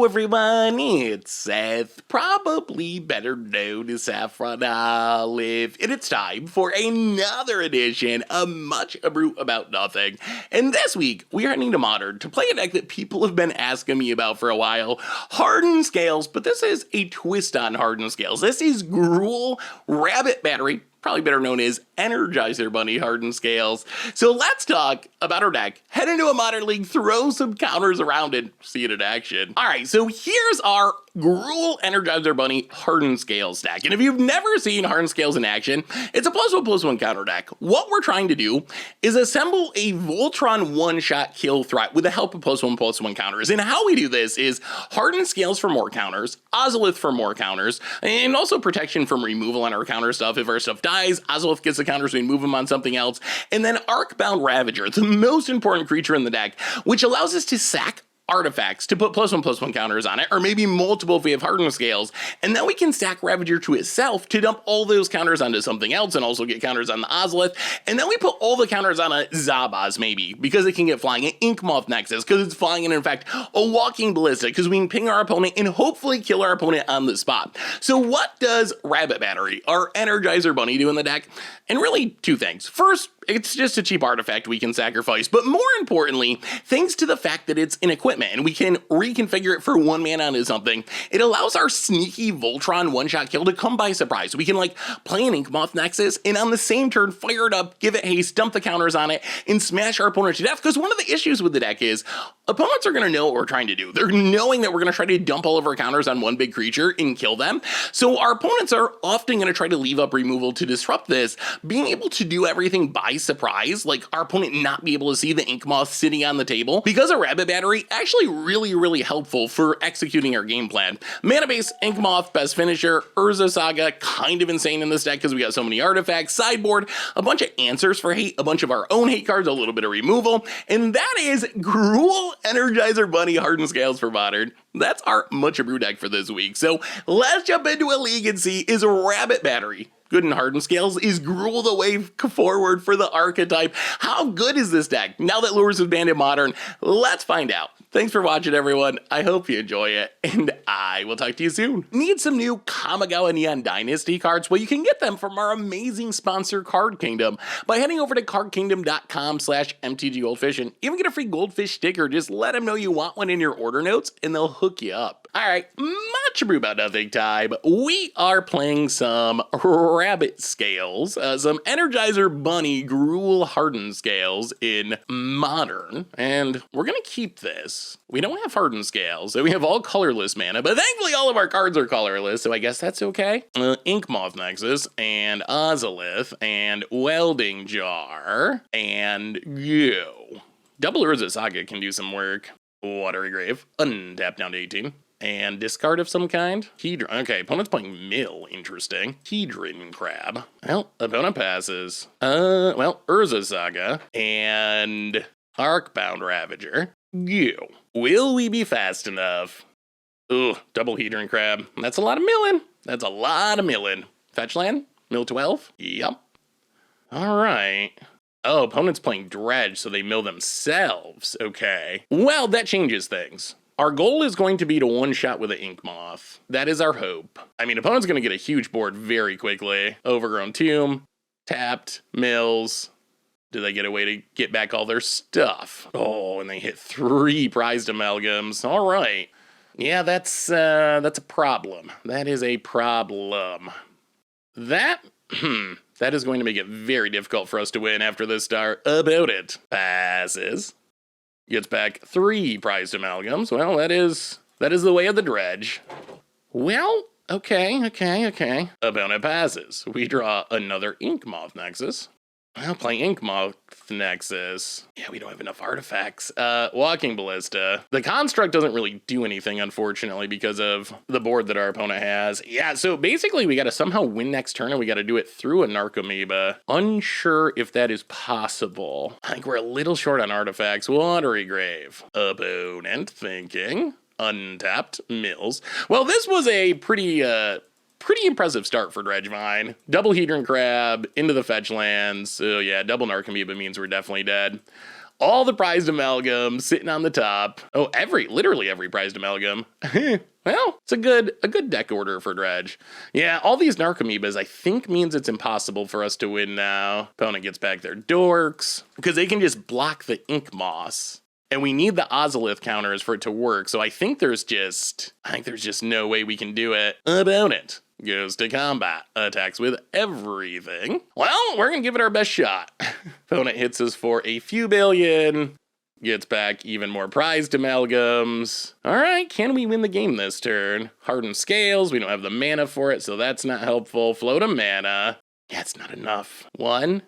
everyone, it's Seth, probably better known as Saffron Olive, and it's time for another edition of Much Ado About Nothing. And this week, we are heading to Modern to play a deck that people have been asking me about for a while, Hardened Scales, but this is a twist on Hardened Scales. This is Gruul Rabbit Battery, probably better known as Energizer Bunny Hardened Scales. So let's talk about our deck, head into a Modern League, throw some counters around and see it in action. Alright, so here's our Gruul Energizer Bunny Hardened Scales deck. And if you've never seen Hardened Scales in action, it's a +1/+1 counter deck. What we're trying to do is assemble a Voltron one-shot kill threat with the help of +1/+1 counters. And how we do this is Hardened Scales for more counters, Ozolith for more counters, and also protection from removal on our counter stuff. If our stuff dies, Ozolith gets the counters, we move them on something else. And then Arcbound Ravager, the most important creature in the deck, which allows us to sack artifacts to put +1/+1 counters on it, or maybe multiple if we have Hardened Scales, and then we can stack Ravager to itself to dump all those counters onto something else and also get counters on the Ozolith, and then we put all the counters on a Zabaz maybe, because it can get flying, an Inkmoth Nexus, because it's flying, and in fact, a Walking Ballista, because we can ping our opponent and hopefully kill our opponent on the spot. So what does Rabbit Battery, our Energizer Bunny, do in the deck? And really, two things. First, it's just a cheap artifact we can sacrifice, but more importantly, thanks to the fact that it's an equipment and we can reconfigure it for 1 mana onto something, it allows our sneaky Voltron one-shot kill to come by surprise. We can like play an Inkmoth Nexus and on the same turn fire it up, give it haste, dump the counters on it, and smash our opponent to death, because one of the issues with the deck is opponents are going to know what we're trying to do. They're knowing that we're going to try to dump all of our counters on one big creature and kill them. So our opponents are often going to try to leave up removal to disrupt this. Being able to do everything by surprise, like our opponent not be able to see the Inkmoth sitting on the table, because of Rabbit Battery, actually really helpful for executing our game plan. Mana base, Inkmoth, best finisher, Urza Saga, kind of insane in this deck because we got so many artifacts, sideboard, a bunch of answers for hate, a bunch of our own hate cards, a little bit of removal, and that is Gruul Energizer Bunny Hardened Scales for Modern. That's our Much Ado deck for this week. So let's jump into a league and see, is Rabbit Battery good in Hardened Scales? Is Gruul the way forward for the archetype? How good is this deck? Now that Lures is banned in Modern, let's find out. Thanks for watching, everyone. I hope you enjoy it, and I will talk to you soon. Need some new Kamigawa Neon Dynasty cards? Well, you can get them from our amazing sponsor, Card Kingdom, by heading over to cardkingdom.com/mtggoldfish, and even get a free goldfish sticker. Just let them know you want one in your order notes, and they'll hook you up. All right, Much Ado About Nothing time. We are playing some Rabbit Scales, some Energizer Bunny Gruul Hardened Scales in Modern, and we're gonna keep this. We don't have Hardened Scales, so we have all colorless mana, but thankfully all of our cards are colorless, so I guess that's okay. Inkmoth Nexus, and Ozolith, and Welding Jar, and Go. Double Urza Saga can do some work. Watery Grave, untap down to 18. And discard of some kind. Hedron. Okay, opponent's playing Mill. Interesting. Hedron Crab. Well, opponent passes. Well, Urza Saga. And Arcbound Ravager. Go. Will we be fast enough? Ugh, double Hedron Crab. That's a lot of milling. That's a lot of milling. Fetch land? Mill 12? Yep. Alright. Oh, opponent's playing Dredge, so they mill themselves. Okay. Well, that changes things. Our goal is going to be to one-shot with an Inkmoth. That is our hope. I mean, opponent's going to get a huge board very quickly. Overgrown Tomb, tapped, mills. Do they get a way to get back all their stuff? Oh, and they hit 3 prized amalgams. All right. Yeah, that's a problem. That is a problem. That is going to make it very difficult for us to win after this start. About it. Passes. Gets back 3 prized amalgams. Well, that is the way of the Dredge. Well, okay. Opponent passes. We draw another Inkmoth Nexus. I'll play Inkmoth Nexus. Yeah, we don't have enough artifacts. Walking Ballista. The construct doesn't really do anything, unfortunately, because of the board that our opponent has. Yeah, so basically we gotta somehow win next turn, and we gotta do it through a Narcomoeba. Unsure if that is possible. I think we're a little short on artifacts. Watery Grave. Opponent thinking. Untapped. Mills. Well, this was a pretty impressive start for Dredgevine. Double Hedron Crab into the fetch lands. So yeah, double Narcomoeba means we're definitely dead. All the prized amalgam sitting on the top. Oh, literally every prized amalgam. Well, it's a good deck order for Dredge. Yeah, all these Narcomoebas I think means it's impossible for us to win now. Opponent gets back their dorks, because they can just block the Ink Moss. And we need the Ozolith counters for it to work, so I think there's just no way we can do it. Opponent goes to combat, attacks with everything. Well, we're gonna give it our best shot. Opponent hits us for a few billion. Gets back even more prized amalgams. All right, can we win the game this turn? Hardened Scales, we don't have the mana for it, so that's not helpful. Float a mana. Yeah, it's not enough. 1,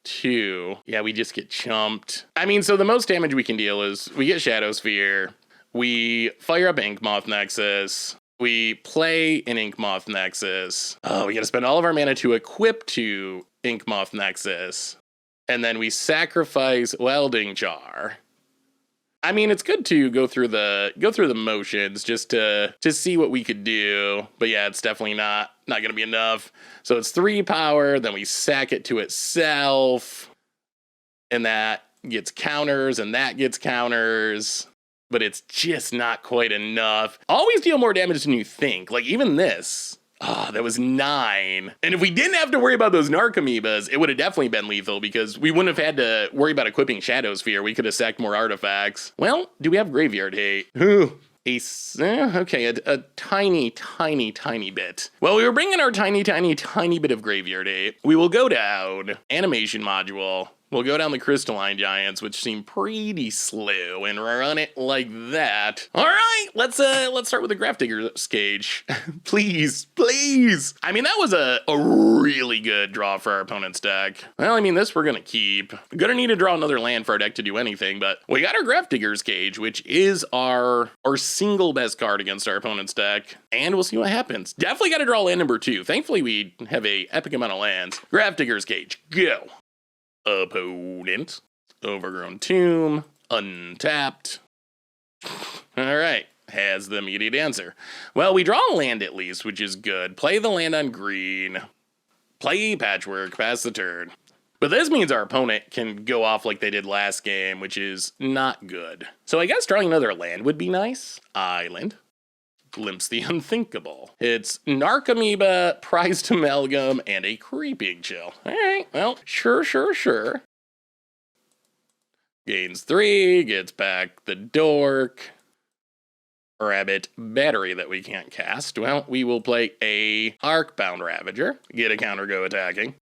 2. Yeah, we just get chumped. I mean, so the most damage we can deal is we get Shadow Sphere, we fire up Ink Moth Nexus, we play an Ink Moth Nexus. Oh, we gotta spend all of our mana to equip to Ink Moth Nexus. And then we sacrifice Welding Jar. I mean, it's good to go through the motions just to see what we could do. But yeah, it's definitely not gonna be enough. So it's 3 power, then we sack it to itself. And that gets counters, and that gets counters. But it's just not quite enough. Always deal more damage than you think. Like even this. Oh, that was 9. And if we didn't have to worry about those Narcomoebas, it would have definitely been lethal because we wouldn't have had to worry about equipping Shadow Sphere. We could have sacked more artifacts. Well, do we have Graveyard Hate? Okay, a tiny, tiny, tiny bit. Well, we were bringing our tiny, tiny, tiny bit of Graveyard Hate. We will go down Animation Module. We'll go down the Crystalline Giants, which seem pretty slow, and run it like that. All right, let's start with the Grafdigger Scage. Please, please. I mean, that was a really good draw for our opponent's deck. Well, I mean, this we're gonna keep. We're gonna need to draw another land for our deck to do anything, but we got our Grafdigger Scage, which is our single best card against our opponent's deck, and we'll see what happens. Definitely gotta draw land number 2. Thankfully, we have a epic amount of lands. Grafdigger Scage, go. Opponent, Overgrown Tomb, untapped. All right, has the immediate answer. Well, we draw a land at least, which is good. Play the land on green. Play Patchwork, pass the turn. But this means our opponent can go off like they did last game, which is not good. So I guess drawing another land would be nice. Island. Glimpse the Unthinkable. It's Narcomoeba, Prized Amalgam, and a Creeping Chill. All right, well, sure. Gains 3, gets back the Dork. Rabbit Battery that we can't cast. Well, we will play a Arcbound Ravager. Get a counter, go attacking.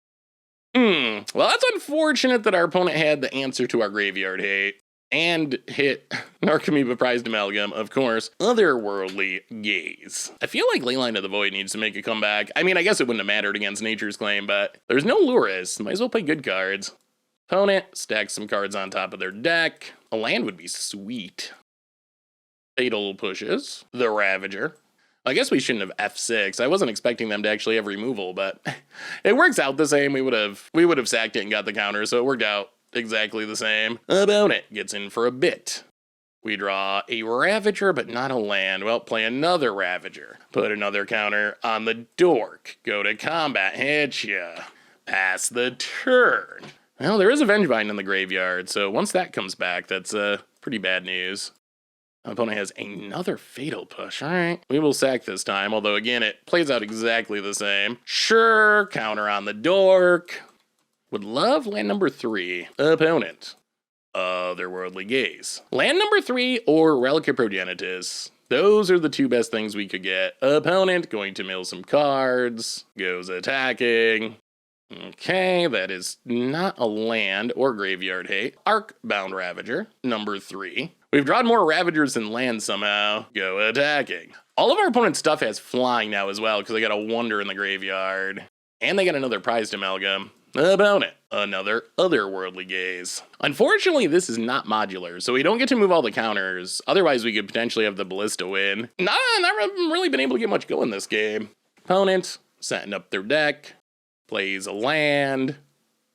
Well, that's unfortunate that our opponent had the answer to our Graveyard Hate. And hit Narcomoeba Prized Amalgam, of course, Otherworldly Gaze. I feel like Leyline of the Void needs to make a comeback. I mean, I guess it wouldn't have mattered against Nature's Claim, but there's no Lurrus. Might as well play good cards. Opponent stacks some cards on top of their deck. A land would be sweet. Fatal Pushes. The Ravager. I guess we shouldn't have F6. I wasn't expecting them to actually have removal, but it works out the same. We would have sacked it and got the counter, so it worked out exactly the same. Opponent gets in for a bit. We draw a Ravager, but not a land. Well, play another Ravager. Put another counter on the Dork. Go to combat, hit ya. Pass the turn. Well, there is a Vengevine in the graveyard, so once that comes back, that's pretty bad news. Opponent has another Fatal Push. All right, we will sack this time, although again, it plays out exactly the same. Sure, counter on the Dork. Would love land number 3. Opponent. Otherworldly Gaze. Land number 3 or Relic of Progenitus. Those are the 2 best things we could get. Opponent going to mill some cards. Goes attacking. Okay, that is not a land or Graveyard Hate. Arcbound Ravager, number 3. We've drawn more Ravagers than land somehow. Go attacking. All of our opponent's stuff has flying now as well because they got a Wonder in the graveyard. And they got another Prized Amalgam. Opponent. Another Otherworldly Gaze. Unfortunately, this is not modular, so we don't get to move all the counters. Otherwise, we could potentially have the Ballista win. Not really been able to get much going this game. Opponent, setting up their deck, plays a land,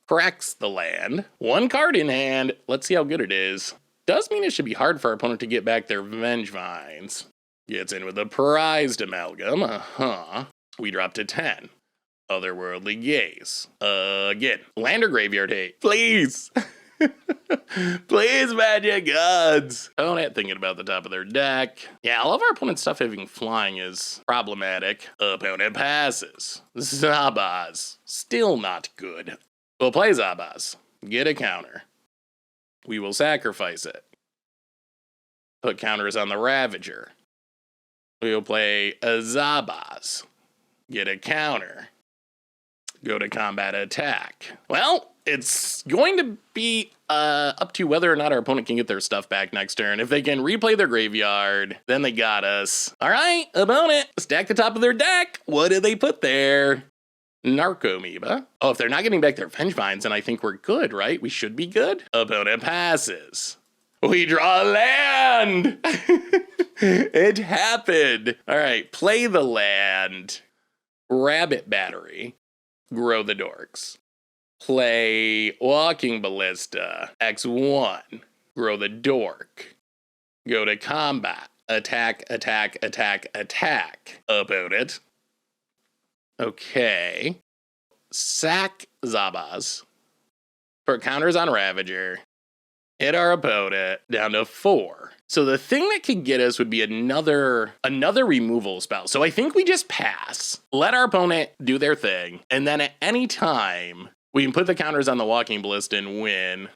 cracks the land. 1 card in hand. Let's see how good it is. Does mean it should be hard for our opponent to get back their Vengevines. Gets in with a Prized Amalgam. We drop to 10. Otherworldly Gaze. Again. Land or Graveyard Hate. Please! Please, magic gods. Opponent thinking about the top of their deck. Yeah, all of our opponent's stuff having flying is problematic. Opponent passes. Zabaz. Still not good. We'll play Zabaz. Get a counter. We will sacrifice it. Put counters on the Ravager. We will play a Zabaz. Get a counter. Go to combat attack. Well, it's going to be up to whether or not our opponent can get their stuff back next turn. If they can replay their graveyard, then they got us. All right, opponent, stack the top of their deck. What did they put there? Narcomoeba. Oh, if they're not getting back their Vengevines, then I think we're good, right? We should be good. Opponent passes. We draw a land. It happened. All right, play the land. Rabbit Battery. Grow the Dorks. Play Walking Ballista. X1. Grow the Dork. Go to combat. Attack, attack, attack, attack. Opponent. Okay. Sack Zabaz. Put counters on Ravager. Hit our opponent down to 4. So the thing that could get us would be another removal spell. So I think we just pass, let our opponent do their thing, and then at any time, we can put the counters on the Walking Ballista and win.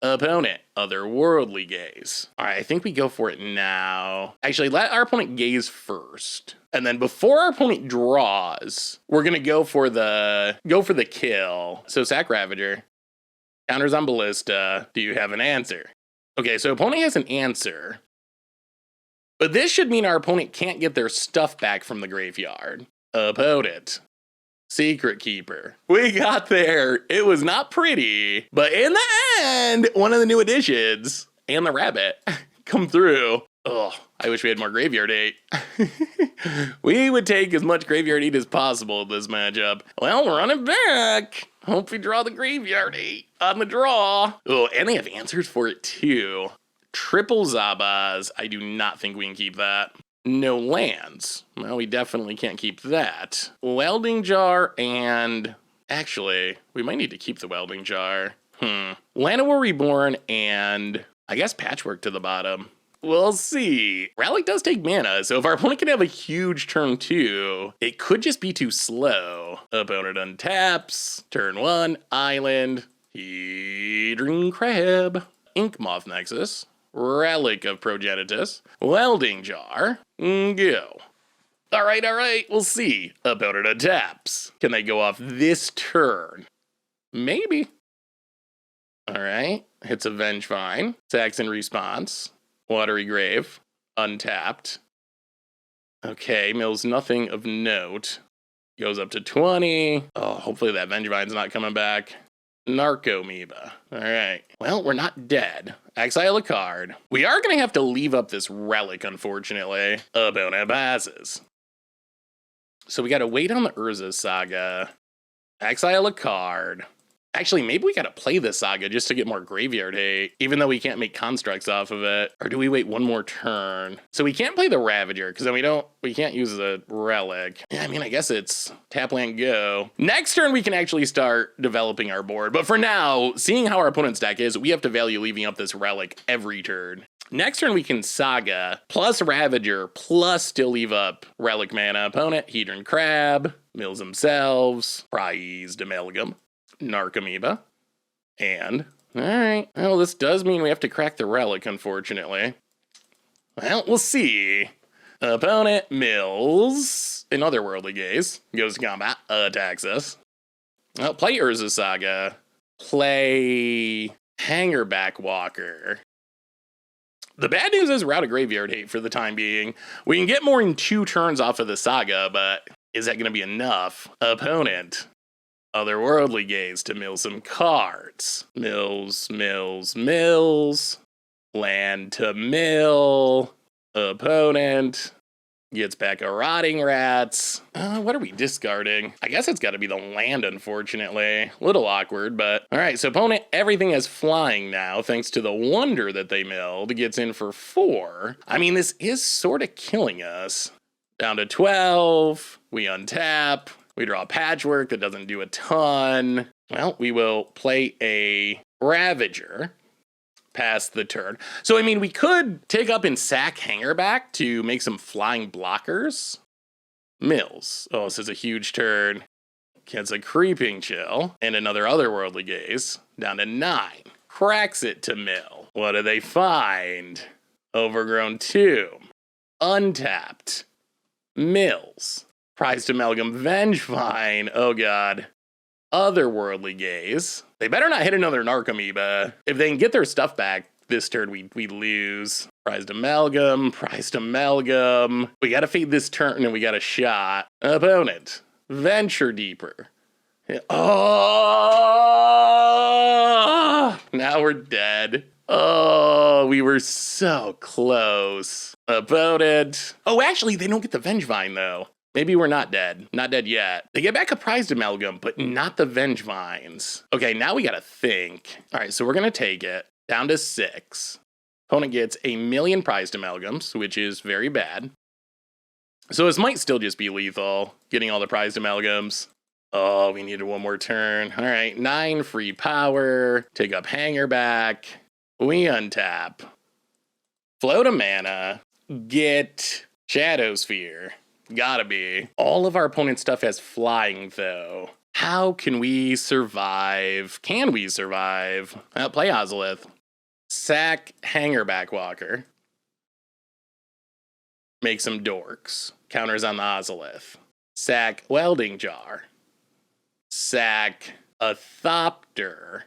Opponent, Otherworldly Gaze. All right, I think we go for it now. Actually, let our opponent gaze first. And then before our opponent draws, we're gonna go for the kill. So sack Ravager. Counters on Ballista. Do you have an answer? Okay, so opponent has an answer. But this should mean our opponent can't get their stuff back from the graveyard. Opponent. Secret Keeper. We got there. It was not pretty. But in the end, one of the new additions and the rabbit come through. Oh, I wish we had more graveyard hate. We would take as much graveyard hate as possible in this matchup. Well, run it back. Hope we draw the graveyard hate on the draw. Oh, and they have answers for it too. Triple Zabaz. I do not think we can keep that. No lands. Well, we definitely can't keep that. Welding Jar and... Actually, we might need to keep the Welding Jar. Llanowar Reborn and... I guess Patchwork to the bottom. We'll see. Relic does take mana, so if our opponent can have a huge turn 2, it could just be too slow. Opponent untaps. Turn 1, Island. Hedron Crab. Ink Moth Nexus. Relic of Progenitus. Welding Jar. Go. Alright, we'll see. Opponent untaps. Can they go off this turn? Maybe. Alright, hits a Vengevine. Sacks in response. Watery Grave. Untapped. Okay, mills nothing of note. Goes up to 20. Oh, hopefully that Vengevine's not coming back. Narcomoeba. Alright. Well, we're not dead. Exile a card. We are going to have to leave up this relic, unfortunately. Opponent passes. So we got to wait on the Urza Saga. Exile a card. Actually, maybe we gotta play this Saga just to get more graveyard hate, even though we can't make constructs off of it. Or do we wait one more turn? So we can't play the Ravager, because then we can't use the Relic. Yeah, I mean, I guess it's tap land go. Next turn, we can actually start developing our board. But for now, seeing how our opponent's deck is, we have to value leaving up this Relic every turn. Next turn, we can Saga, plus Ravager, plus still leave up Relic mana. Opponent, Hedron Crab, mills themselves, prized Amalgam. Narcomoeba. And, alright, well, this does mean we have to crack the Relic, unfortunately. Well, we'll see. Opponent mills in Otherworldly Gaze. Goes to combat, attacks us. Well, play Urza Saga. Play Hangerback Walker. The bad news is we're out of graveyard hate for the time being. We can get more in 2 turns off of the Saga, but is that going to be enough? Opponent. Otherworldly Gaze to mill some cards. Mills. Land to mill. Opponent. Gets back a Rotting Rats. What are we discarding? I guess it's got to be the land, unfortunately. A little awkward, but... Alright, so opponent, everything is flying now, thanks to the Wonder that they milled. Gets in for 4. I mean, this is sort of killing us. Down to 12. We untap. We draw Patchwork that doesn't do a ton. Well, we will play a Ravager. Pass the turn. So, I mean, we could take up and sack Hangerback to make some flying blockers. Mills. Oh, this is a huge turn. Gets a Creeping Chill and another Otherworldly Gaze. Down to 9. Cracks it to mill. What do they find? Overgrown Tomb. Untapped. Mills. Prized Amalgam Vengevine. Oh god. Otherworldly Gaze. They better not hit another Narcomoeba. If they can get their stuff back this turn, we lose. Prized Amalgam. We gotta fade this turn and we got a shot. Opponent. Venture Deeper. Oh! Now we're dead. Oh, we were so close. Opponent. Oh, actually, they don't get the Vengevine, though. Maybe we're not dead. Not dead yet. They get back a Prized Amalgam, but not the Vengevines. Okay, now we gotta think. All right, so we're gonna take it down to 6. Opponent gets a million Prized Amalgams, which is very bad. So this might still just be lethal, getting all the Prized Amalgams. Oh, we needed one more turn. All right, 9 free power. Take up Hangerback. We untap. Float a mana. Get Shadow Sphere. Gotta be. All of our opponent's stuff has flying, though. How can we survive? Can we survive? Play Ozolith. Sack Hangerback Walker. Make some dorks. Counters on the Ozolith. Sack Welding Jar. Sack a Thopter.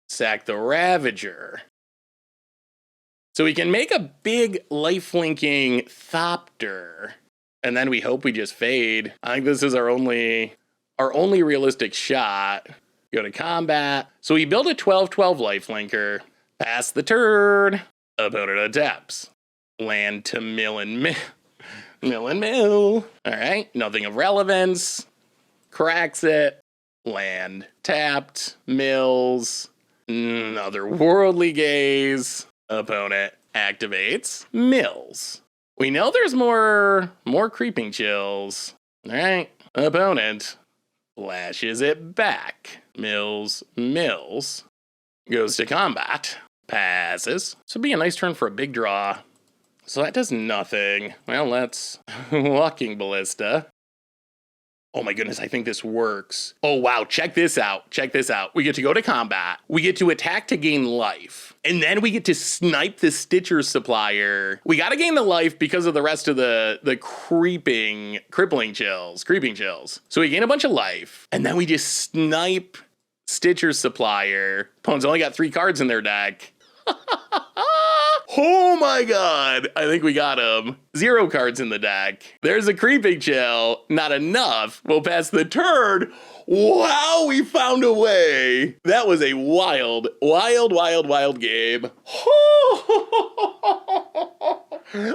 Sack the Ravager. So we can make a big lifelinking Thopter. And then we hope we just fade. I think this is our only realistic shot. Go to combat. So we build a 12/12 lifelinker. Pass the turn. Opponent adapts. Land to mill and mill. Mill and mill. Alright, nothing of relevance. Cracks it. Land tapped. Mills. Otherworldly Gaze. Opponent activates. Mills. We know there's more Creeping Chills. Alright, opponent flashes it back. Mills. Goes to combat. Passes. This would be a nice turn for a big draw. So that does nothing. Well, that's Walking Ballista. Oh my goodness, I think this works. Oh wow, check this out. We get to go to combat. We get to attack to gain life. And then we get to snipe the Stitcher Supplier. We gotta gain the life because of the rest of the creeping chills. So we gain a bunch of life. And then we just snipe Stitcher Supplier. Opponent's only got 3 cards in their deck. Oh my god, I think we got him. 0 cards in the deck. There's a Creeping Chill. Not enough. We'll pass the turn. Wow, we found a way. That was a wild game.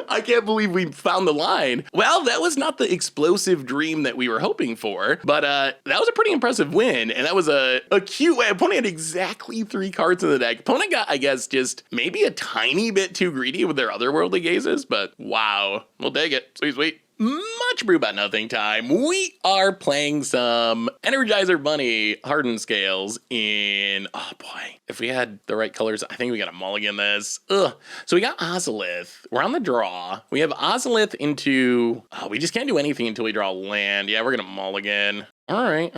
I can't believe we found the line. Well, that was not the explosive dream that we were hoping for, but that was a pretty impressive win, and that was a cute way. Opponent had exactly 3 cards in the deck. Opponent got, I guess, just maybe a tiny bit too greedy with their Otherworldly Gazes, but wow. We'll take it. Sweet. Much brew about nothing time. We are playing some Energizer Bunny Hardened Scales in, oh boy, if we had the right colors, I think we got to mulligan this. Ugh. So we got Ozolith. We're on the draw. We have Ozolith into, we just can't do anything until we draw land. Yeah, we're going to mulligan. All right.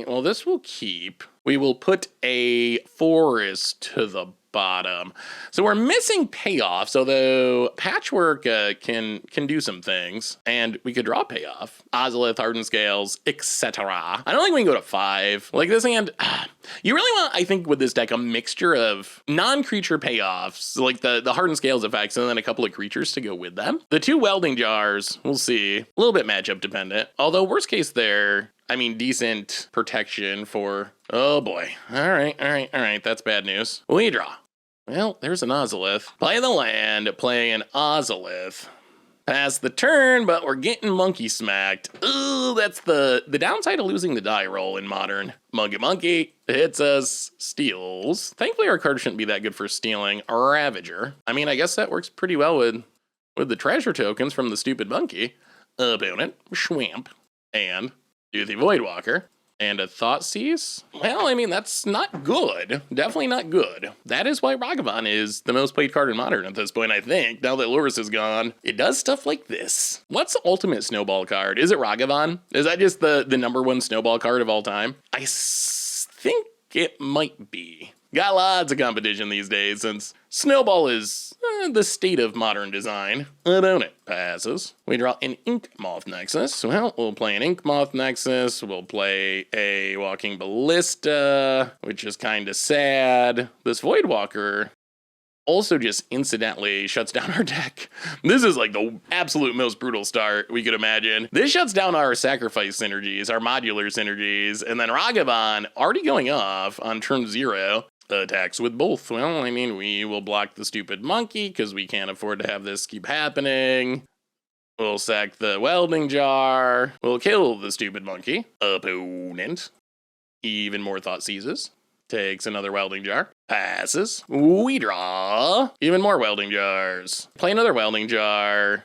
Well, this will keep. We will put a forest to the bottom. So we're missing payoffs, although Patchwork can do some things, and we could draw payoff. Ozolith, Hardened Scales, etc. I don't think we can go to 5. Like this hand, you really want, I think, with this deck, a mixture of non-creature payoffs, like the Hardened Scales effects, and then a couple of creatures to go with them. The 2 Welding Jars, we'll see. A little bit matchup dependent. Although worst case there, I mean, decent protection for, oh boy. All right. That's bad news. We draw. Well, there's an Ozolith. Play the land, playing an Ozolith. Pass the turn, but we're getting monkey smacked. Ooh, that's the downside of losing the die roll in Modern. Monkey hits us, steals. Thankfully, our card shouldn't be that good for stealing. A Ravager. I mean, I guess that works pretty well with the treasure tokens from the stupid monkey. Opponent, Schwamp, and do the Voidwalker. And a Thoughtseize? Well, I mean, that's not good. Definitely not good. That is why Ragavan is the most played card in Modern at this point, I think, now that Lurrus is gone. It does stuff like this. What's the ultimate snowball card? Is it Ragavan? Is that just the #1 snowball card of all time? I think it might be. Got lots of competition these days since Snowball is the state of modern design. Opponent passes. We draw an Ink Moth Nexus. Well, we'll play an Ink Moth Nexus. We'll play a Walking Ballista, which is kind of sad. This Voidwalker also just incidentally shuts down our deck. This is like the absolute most brutal start we could imagine. This shuts down our sacrifice synergies, our modular synergies, and then Ragavan already going off on turn 0. Attacks with both. Well, I mean, we will block the stupid monkey because we can't afford to have this keep happening. We'll sack the welding jar. We'll kill the stupid monkey. Opponent. Even more thought seizes. Takes another welding jar. Passes. We draw. Even more welding jars. Play another welding jar.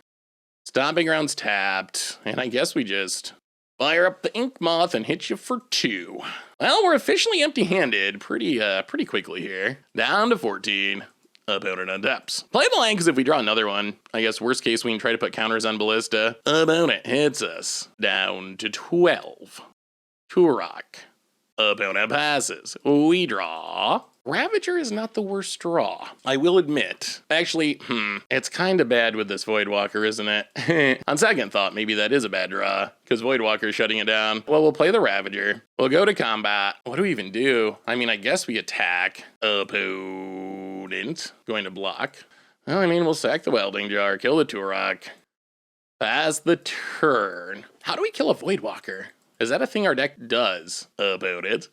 Stomping Ground's tapped. And I guess we just fire up the Ink Moth and hit you for 2. Well, we're officially empty-handed pretty quickly here. Down to 14. Opponent untaps. Play the land because if we draw another one, I guess worst case we can try to put counters on Ballista. Opponent hits us. Down to 12. Turok. Opponent passes. We draw. Ravager is not the worst draw, I will admit. Actually, it's kind of bad with this Voidwalker, isn't it? On second thought, maybe that is a bad draw, because Voidwalker is shutting it down. Well, we'll play the Ravager. We'll go to combat. What do we even do? I mean, I guess we attack. Opponent. Going to block. Well, I mean, we'll sack the welding jar, kill the Turok. Pass the turn. How do we kill a Voidwalker? Is that a thing our deck does? Opponent.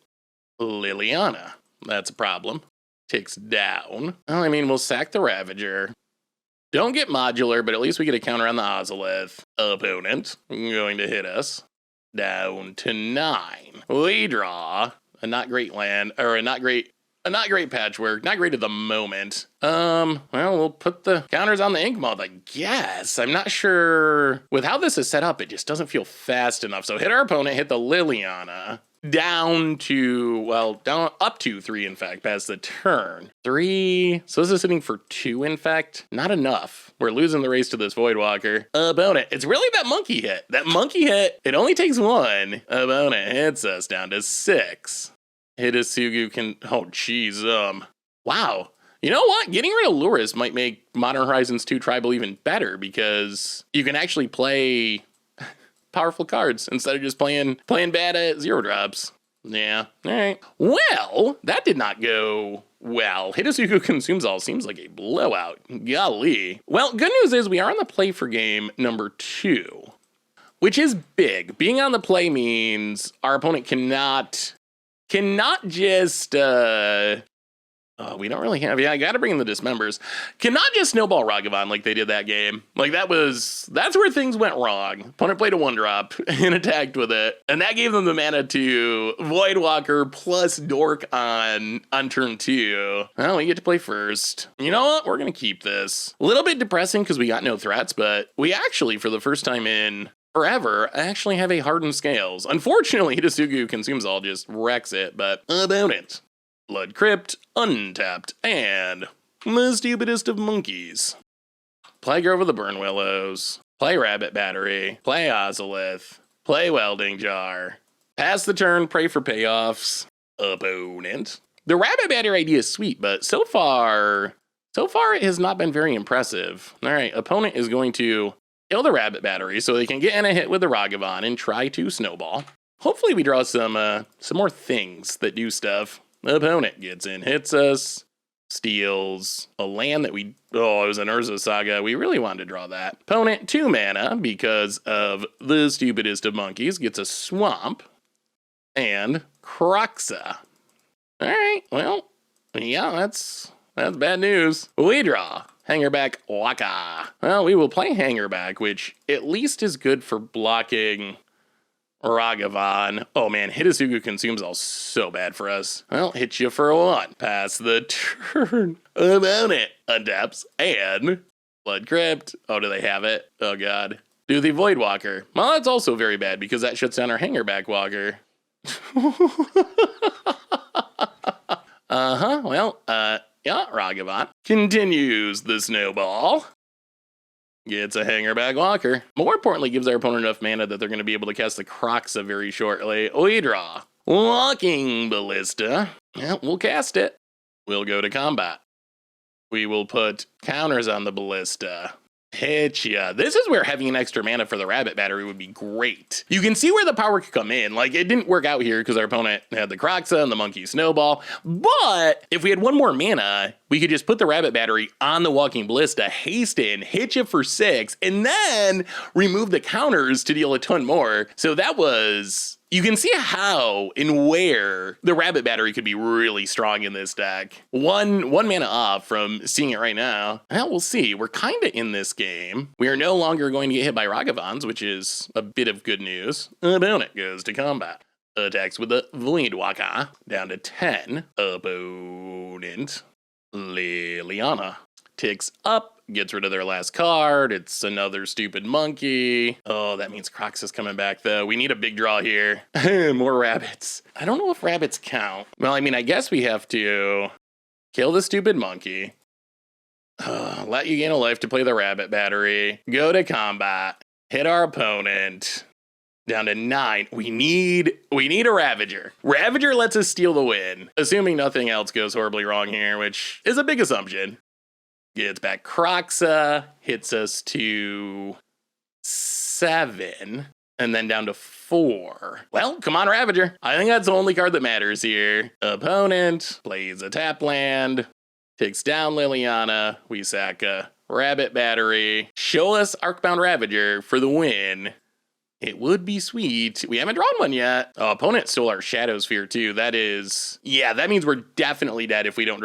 Liliana. That's a problem. Ticks down. Well, I mean, we'll sack the Ravager. Don't get modular, but at least we get a counter on the Ozolith. Opponent going to hit us. Down to 9. We draw a not great land, or a not great patchwork. Not great at the moment. Well, we'll put the counters on the Ink Moth, I guess. I'm not sure. With how this is set up, it just doesn't feel fast enough. So hit our opponent, hit the Liliana. Down up to 3, in fact, past the turn. 3. So this is sitting for 2, in fact. Not enough. We're losing the race to this Voidwalker. Opponent. It's really that monkey hit. That monkey hit, it only takes 1. Opponent hits us down to 6. Hidasugu can, oh geez, wow. You know what? Getting rid of Lurrus might make Modern Horizons 2 Tribal even better because you can actually play powerful cards instead of just playing bad at 0 drops. Yeah, all right. Well, that did not go well. Hidasugu Consumes All seems like a blowout. Golly. Well, good news is we are on the play for game number 2, which is big. Being on the play means our opponent cannot just, we don't really have, I gotta bring in the Dismembers. Cannot just snowball Ragavan like they did that game. Like that's where things went wrong. Opponent played a 1-drop and attacked with it. And that gave them the mana to Voidwalker plus Dork on turn 2. Well, we get to play first. You know what? We're gonna keep this. A little bit depressing because we got no threats, but we actually, for the first time in forever, I actually have a Hardened Scales. Unfortunately, Hidasugu Consumes All just wrecks it, but opponent. Blood Crypt, untapped, and the stupidest of monkeys. Play Grove of the Burn Willows, play Rabbit Battery, play Ozolith, play Welding Jar, pass the turn, pray for payoffs. Opponent. The Rabbit Battery idea is sweet, but so far it has not been very impressive. All right, opponent is going to kill the Rabbit Battery so they can get in a hit with the Ragavan and try to snowball. Hopefully we draw some more things that do stuff. Opponent gets in, hits us, steals a land that it was an Urza Saga. We really wanted to draw that. Opponent, 2 mana because of the stupidest of monkeys, gets a swamp and Kroxa. All right, well, yeah, that's bad news. We draw Hangerback Waka. Well, we will play Hangerback, which at least is good for blocking Ragavan. Oh man, Hidasugu Consumes All so bad for us. Well, hit you for 1. Pass the turn. Opponent adapts and Blood Crypt. Oh, do they have it? Oh god. Do the Voidwalker. Well, that's also very bad because that shuts down our Hangerback Walker. Yeah, Ragavant continues the snowball. Gets a Hangerback Walker. More importantly, gives our opponent enough mana that they're going to be able to cast the Kroxa very shortly. We draw. Walking Ballista. Yeah, we'll cast it. We'll go to combat. We will put counters on the Ballista. Hit ya. This is where having an extra mana for the Rabbit Battery would be great. You can see where the power could come in. Like, it didn't work out here because our opponent had the Kroxa and the Monkey Snowball. But if we had one more mana, we could just put the Rabbit Battery on the Walking Ballista, haste in, hit you for 6, and then remove the counters to deal a ton more. So that was... You can see how and where the Rabbit Battery could be really strong in this deck. One mana off from seeing it right now. Well, we'll see. We're kind of in this game. We are no longer going to get hit by Ragavans, which is a bit of good news. Opponent goes to combat. Attacks with the Voidwalker. Down to 10. Opponent Liliana ticks up. Gets rid of their last card. It's another stupid monkey. Oh, that means Crocs is coming back, though. We need a big draw here. More rabbits. I don't know if rabbits count. Well, I mean, I guess we have to kill the stupid monkey. Let you gain a life to play the Rabbit Battery. Go to combat. Hit our opponent. Down to 9. We need a Ravager. Ravager lets us steal the win. Assuming nothing else goes horribly wrong here, which is a big assumption. Gets back Kroxa, hits us to 7, and then down to 4. Well, come on, Ravager. I think that's the only card that matters here. Opponent plays a tap land, takes down Liliana, we sack a Rabbit Battery, show us Arcbound Ravager for the win. It would be sweet. We haven't drawn one yet. Oh, opponent stole our Shadow Sphere too. That is, yeah, that means we're definitely dead if we don't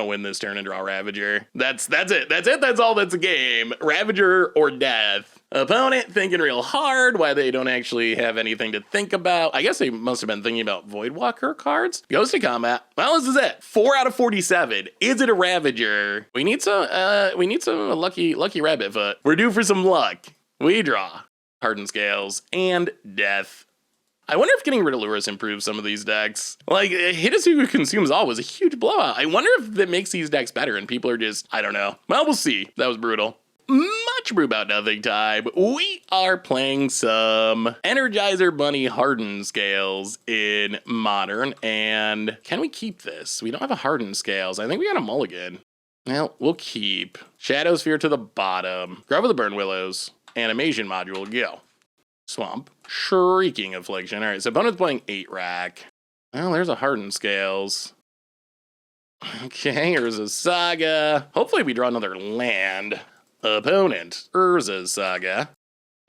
win this turn and draw Ravager. That's it. That's all that's a game. Ravager or death. Opponent thinking real hard why they don't actually have anything to think about. I guess they must have been thinking about Voidwalker cards. Goes to combat. Well, this is it. 4 out of 47. Is it a Ravager? We need some lucky rabbit foot. We're due for some luck. We draw. Hardened Scales, and Death. I wonder if getting rid of Lurrus improves some of these decks. Like, Hidetsugu Consumes All was a huge blowout. I wonder if that makes these decks better and people are just, I don't know. Well, we'll see. That was brutal. Much brew about nothing time. We are playing some Energizer Bunny Hardened Scales in Modern, and can we keep this? We don't have a Hardened Scales. I think we got a mulligan. Well, we'll keep. Shadow Sphere to the bottom. Grove of the Burn Willows. Animation module, go. Swamp. Shrieking Affliction. All right, so opponent's playing 8 rack. Well, there's a Hardened Scales. Okay, Urza's Saga. Hopefully we draw another land. Opponent, Urza's Saga.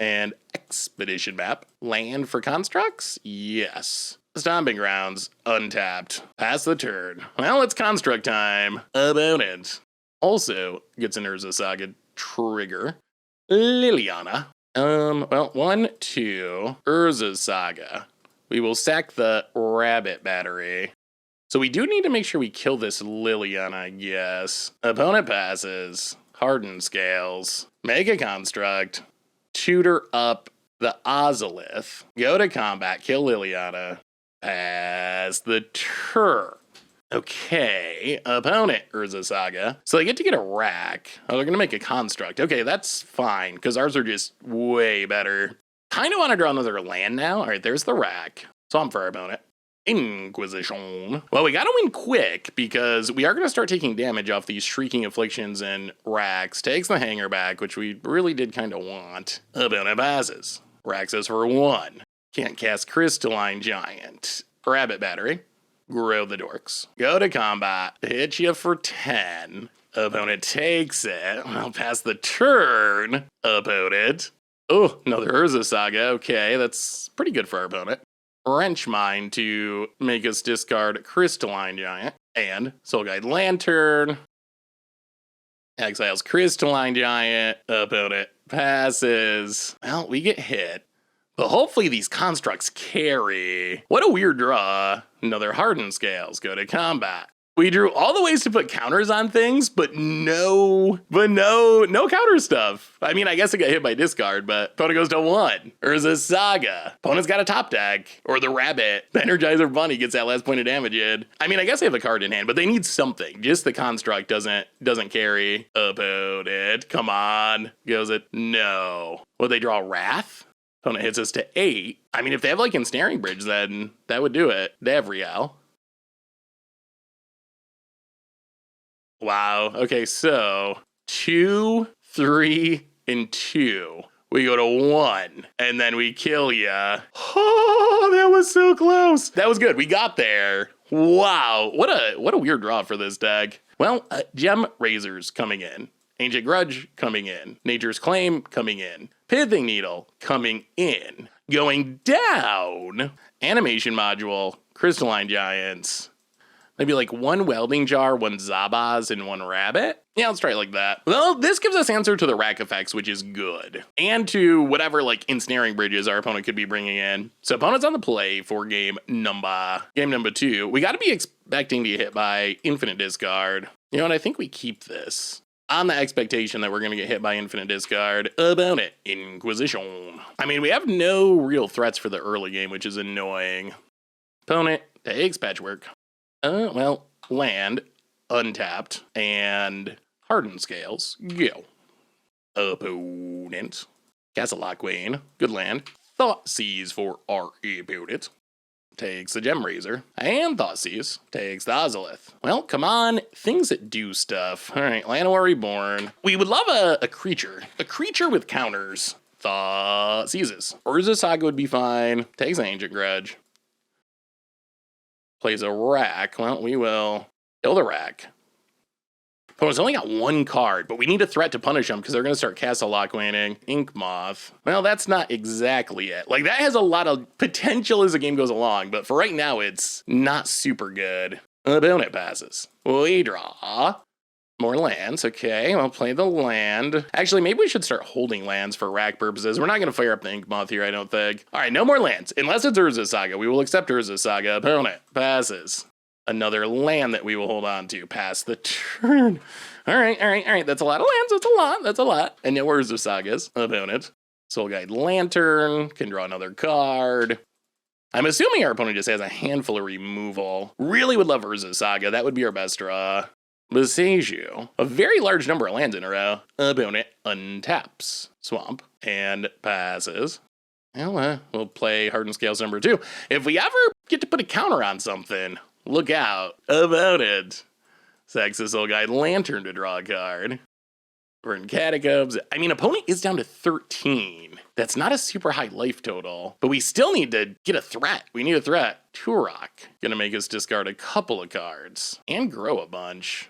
And Expedition Map. Land for constructs? Yes. Stomping Grounds, untapped. Pass the turn. Well, it's construct time. Opponent also gets an Urza Saga trigger. Liliana. Well, 1, 2, Urza's Saga. We will sack the Rabbit Battery. So we do need to make sure we kill this Liliana, I guess. Opponent passes. Hardened Scales. Make a construct. Tutor up the Ozolith. Go to combat. Kill Liliana. Pass the turn. Okay, opponent Urza Saga. So they get to get a rack. Oh, they're going to make a construct. Okay, that's fine, because ours are just way better. Kind of want to draw another land now. All right, there's the rack. Swamp for our opponent. Inquisition. Well, we got to win quick, because we are going to start taking damage off these Shrieking Afflictions and racks. Takes the hanger back, which we really did kind of want. Opponent passes. Racks us for 1. Can't cast Crystalline Giant. Rabbit Battery. Grow the Dorks. Go to combat. Hit you for 10. Opponent takes it. I'll pass the turn. Opponent. Oh, another Urza Saga. Okay, that's pretty good for our opponent. Wrench Mine to make us discard Crystalline Giant. And Soul Guide Lantern. Exiles Crystalline Giant. Opponent passes. Well, we get hit. But hopefully these constructs carry. What a weird draw. Another Hardened Scales. Go to combat. We drew all the ways to put counters on things, but no counter stuff. I mean, I guess it got hit by discard, but opponent goes to 1. Urza Saga. Opponent's got a top deck. Or the Rabbit. The Energizer Bunny gets that last point of damage in. I mean, I guess they have a card in hand, but they need something. Just the construct doesn't carry. Opponent, come on. Goes it? No. Will they draw Wrath? Opponent hits us to 8. I mean, if they have like Ensnaring Bridge, then that would do it. They have Rial. Wow. Okay, so 2, 3, and 2. We go to 1, and then we kill ya. Oh, that was so close. That was good. We got there. Wow. What a weird draw for this deck. Well, Gem Razors coming in. Ancient Grudge coming in. Nature's Claim coming in. Pithing Needle coming in. Going down. Animation Module. Crystalline Giants. Maybe like 1 Welding Jar, 1 Zabaz, and 1 Rabbit? Yeah, let's try it like that. Well, this gives us answer to the rack effects, which is good. And to whatever like ensnaring bridges our opponent could be bringing in. So opponent's on the play for game number 2. We got to be expecting to get hit by infinite discard. You know what? I think we keep this on the expectation that we're going to get hit by infinite discard. Opponent, Inquisition. I mean, we have no real threats for the early game, which is annoying. Opponent takes Patchwork. Well, land, untapped, and Hardened Scales, go. Opponent, Castle Lockwane, good land. Thoughtseize for our opponent. Takes the Gem Razor, and Thoughtseize takes the Ozolith. Well, come on, things that do stuff. All right, Llanowar Reborn. We would love a creature with counters. Thoughtseizes. Urza Saga would be fine. Takes an Ancient Grudge. Plays a rack. Well, we will kill the rack. Opponent's only got 1 card, but we need a threat to punish them because they're going to start Castle Lockwaning. Ink Moth. Well, that's not exactly it. Like, that has a lot of potential as the game goes along, but for right now, it's not super good. Opponent passes. We draw. More lands, okay, we'll play the land. Actually, maybe we should start holding lands for rack purposes. We're not going to fire up the Ink Moth here, I don't think. All right, no more lands. Unless it's Urza Saga, we will accept Urza Saga. Opponent passes. Another land that we will hold on to. Pass the turn. All right. That's a lot of lands. That's a lot. And no Urza Sagas. Opponent. Soul Guide Lantern. Can draw another card. I'm assuming our opponent just has a handful of removal. Really would love Urza Saga. That would be our best draw. Beseiju. A very large number of lands in a row. Opponent untaps. Swamp. And passes. Well, we'll play Hardened Scales number 2. If we ever get to put a counter on something, look out. Opponent. Sacks the Soul Guide Lantern to draw a card. We're in Catacombs. I mean, opponent is down to 13. That's not a super high life total, but we still need to get a threat. We need a threat. Turok. Gonna make us discard a couple of cards and grow a bunch.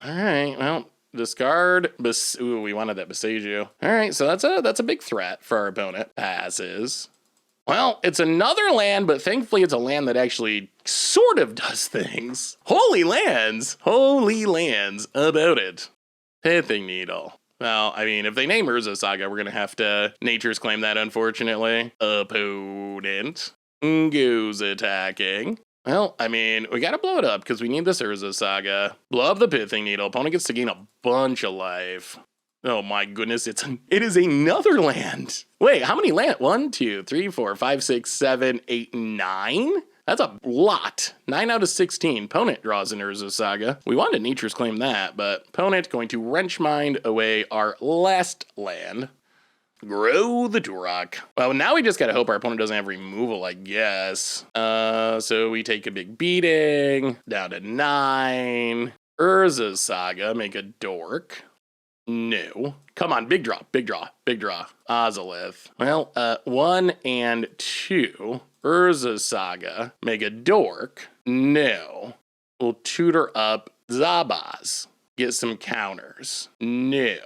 All right, well, discard. Ooh, we wanted that Beseiju. All right, so that's a big threat for our opponent. Passes. Well, it's another land, but thankfully it's a land that actually sort of does things. Holy lands about it. Pithing Needle. Well, I mean, if they name Urza Saga, we're going to have to Nature's Claim that, unfortunately. Opponent goes attacking. Well, I mean, we got to blow it up because we need this Urza Saga. Blow up the Pithing Needle. Opponent gets to gain a bunch of life. Oh my goodness, it is another land. Wait, how many land? 1, 2, 3, 4, 5, 6, 7, 8, 9? That's a lot. 9 out of 16. Opponent draws an Urza Saga. We wanted Nature's Claim that, but opponent going to Wrench Mind away our last land. Grow the Turok. Well, now we just gotta hope our opponent doesn't have removal, I guess. So we take a big beating. Down to 9. Urza Saga, make a dork. No. Come on, big draw. Ozolith. Well, 1 and 2. Urza Saga, make a dork. No. We'll tutor up Zabaz. Get some counters. No.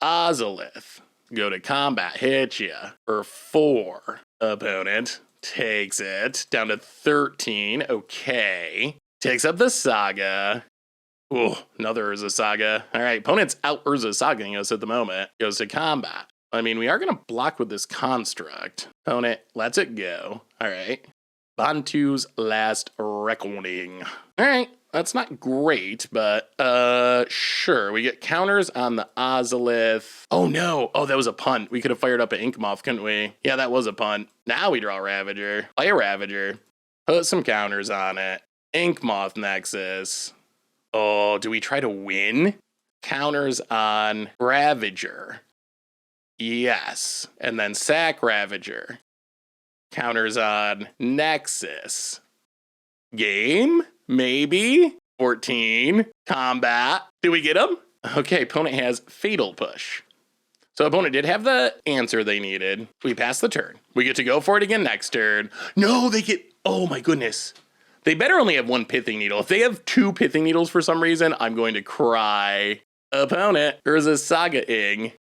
Ozolith. Go to combat, hit ya for 4. Opponent takes it down to 13. Okay. Takes up the Saga. Ooh, another Urza Saga. All right, opponent's out Urza Sagaing us at the moment. Goes to combat. I mean, we are going to block with this construct. Opponent lets it go. All right. Bantu's Last Reckoning. All right, That's not great, but sure. We get counters on the Ozolith. Oh no. Oh, that was a punt. We could have fired up an Inkmoth, couldn't we? Yeah, that was a punt. Now we draw Ravager. Play a Ravager. Put some counters on it. Inkmoth Nexus. Oh, do we try to win? Counters on Ravager. Yes. And then sack Ravager. Counters on Nexus. Game? Maybe. 14. Combat. Do we get him? Okay, opponent has Fatal Push. So opponent did have the answer they needed. We pass the turn. We get to go for it again next turn. No, they get... Oh my goodness. They better only have one Pithing Needle. If they have two Pithing Needles for some reason, I'm going to cry. Opponent, there's a Saga-ing.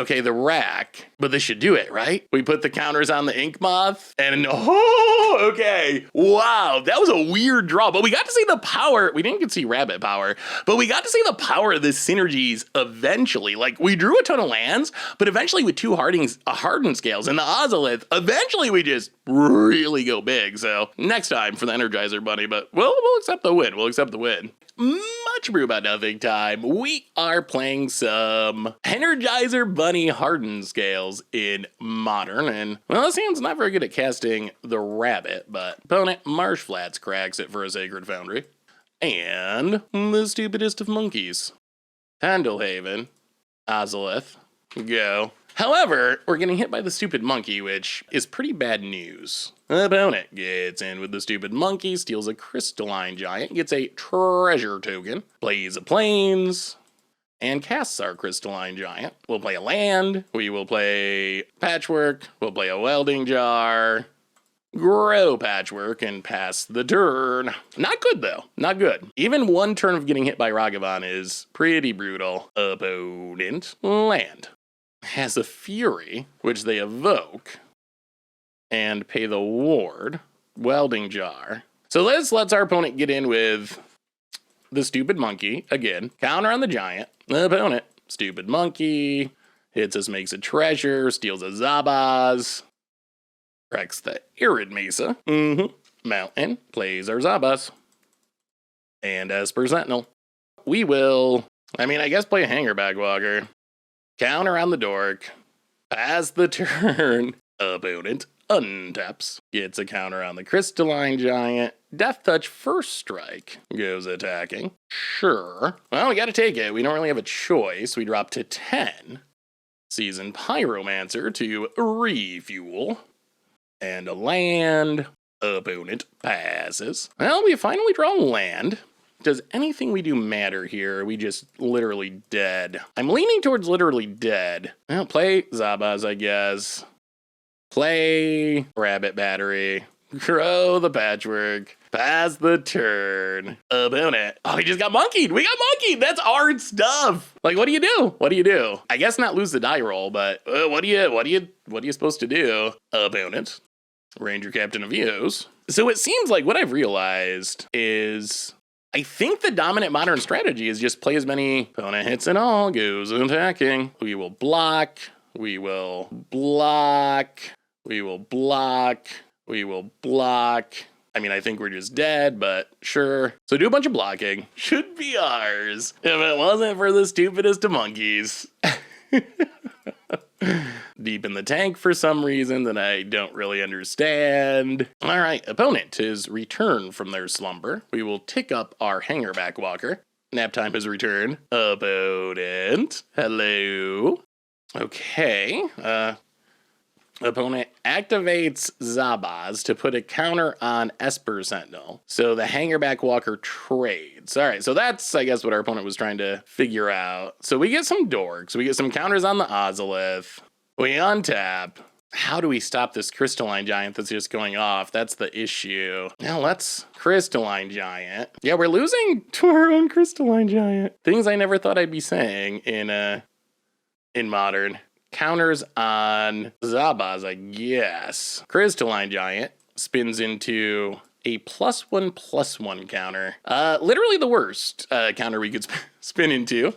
Okay, the rack, but this should do it, right? We put the counters on the Inkmoth, and oh, okay. Wow, that was a weird draw, but we got to see the power. We didn't get to see rabbit power, but we got to see the power of this synergies eventually. Like, we drew a ton of lands, but eventually with two Hardened Scales and the Ozolith, eventually we just really go big. So next time for the Energizer Bunny, but we'll accept the win. We'll accept the win. Much brew about nothing time. We are playing some Energizer Bunny Hardened Scales in Modern, and well, this hand's not very good at casting the rabbit, but opponent Marsh Flats cracks it for a Sacred Foundry. And the stupidest of monkeys. Pendlehaven, Ozolith, go. However, we're getting hit by the stupid monkey, which is pretty bad news. Opponent gets in with the stupid monkey, steals a Crystalline Giant, gets a treasure token, plays a Plains, and casts our Crystalline Giant. We'll play a land, we will play Patchwork, we'll play a Welding Jar, grow Patchwork, and pass the turn. Not good though, not good. Even one turn of getting hit by Ragavan is pretty brutal. Opponent, land. Has a Fury, which they evoke, and pay the ward, Welding Jar. So this lets our opponent get in with the stupid monkey, again, counter on the giant, the opponent, stupid monkey, hits us, makes a treasure, steals a Zabaz, wrecks the Arid Mesa, mountain, plays our Zabaz, and Esper Sentinel. We will, I guess play a Hangerback Walker. Counter on the dork, pass the turn, opponent untaps, gets a counter on the Crystalline Giant, Death Touch first strike, goes attacking, sure. Well, we gotta take it, we don't really have a choice, we drop to 10. Seasoned Pyromancer to refuel, and a land, opponent passes. Well, we finally draw land. Does anything we do matter here? Are we just literally dead? I'm leaning towards literally dead. Well, play Zabaz, I guess. Play Rabbit Battery. Grow the Patchwork. Pass the turn. Opponent. Oh, he just got monkeyed. We got monkeyed. That's hard stuff. Like, what do you do? What do you do? I guess not lose the die roll, but what are you supposed to do? Opponent. Ranger Captain of Eos. So it seems like what I've realized is, I think the dominant Modern strategy is just play as many opponent hits and all goes attacking. We will block, we will block, we will block, we will block. I think we're just dead, but sure. So do a bunch of blocking. Should be ours if it wasn't for the stupidest of monkeys. Deep in the tank for some reason that I don't really understand. All right, opponent is returned from their slumber. We will tick up our Hangerback Walker. Nap time has returned. Opponent, hello. Okay, opponent activates Zabaz to put a counter on Esper Sentinel. So the Hangerback Walker trades. All right, so that's, I guess, what our opponent was trying to figure out. So we get some dorks. We get some counters on the Ozolith. We untap. How do we stop this Crystalline Giant that's just going off? That's the issue. Now let's Crystalline Giant. Yeah, we're losing to our own Crystalline Giant. Things I never thought I'd be saying in Modern. Counters on Zabaz, I guess. Crystalline Giant spins into a +1/+1 counter. Literally the worst counter we could spin into.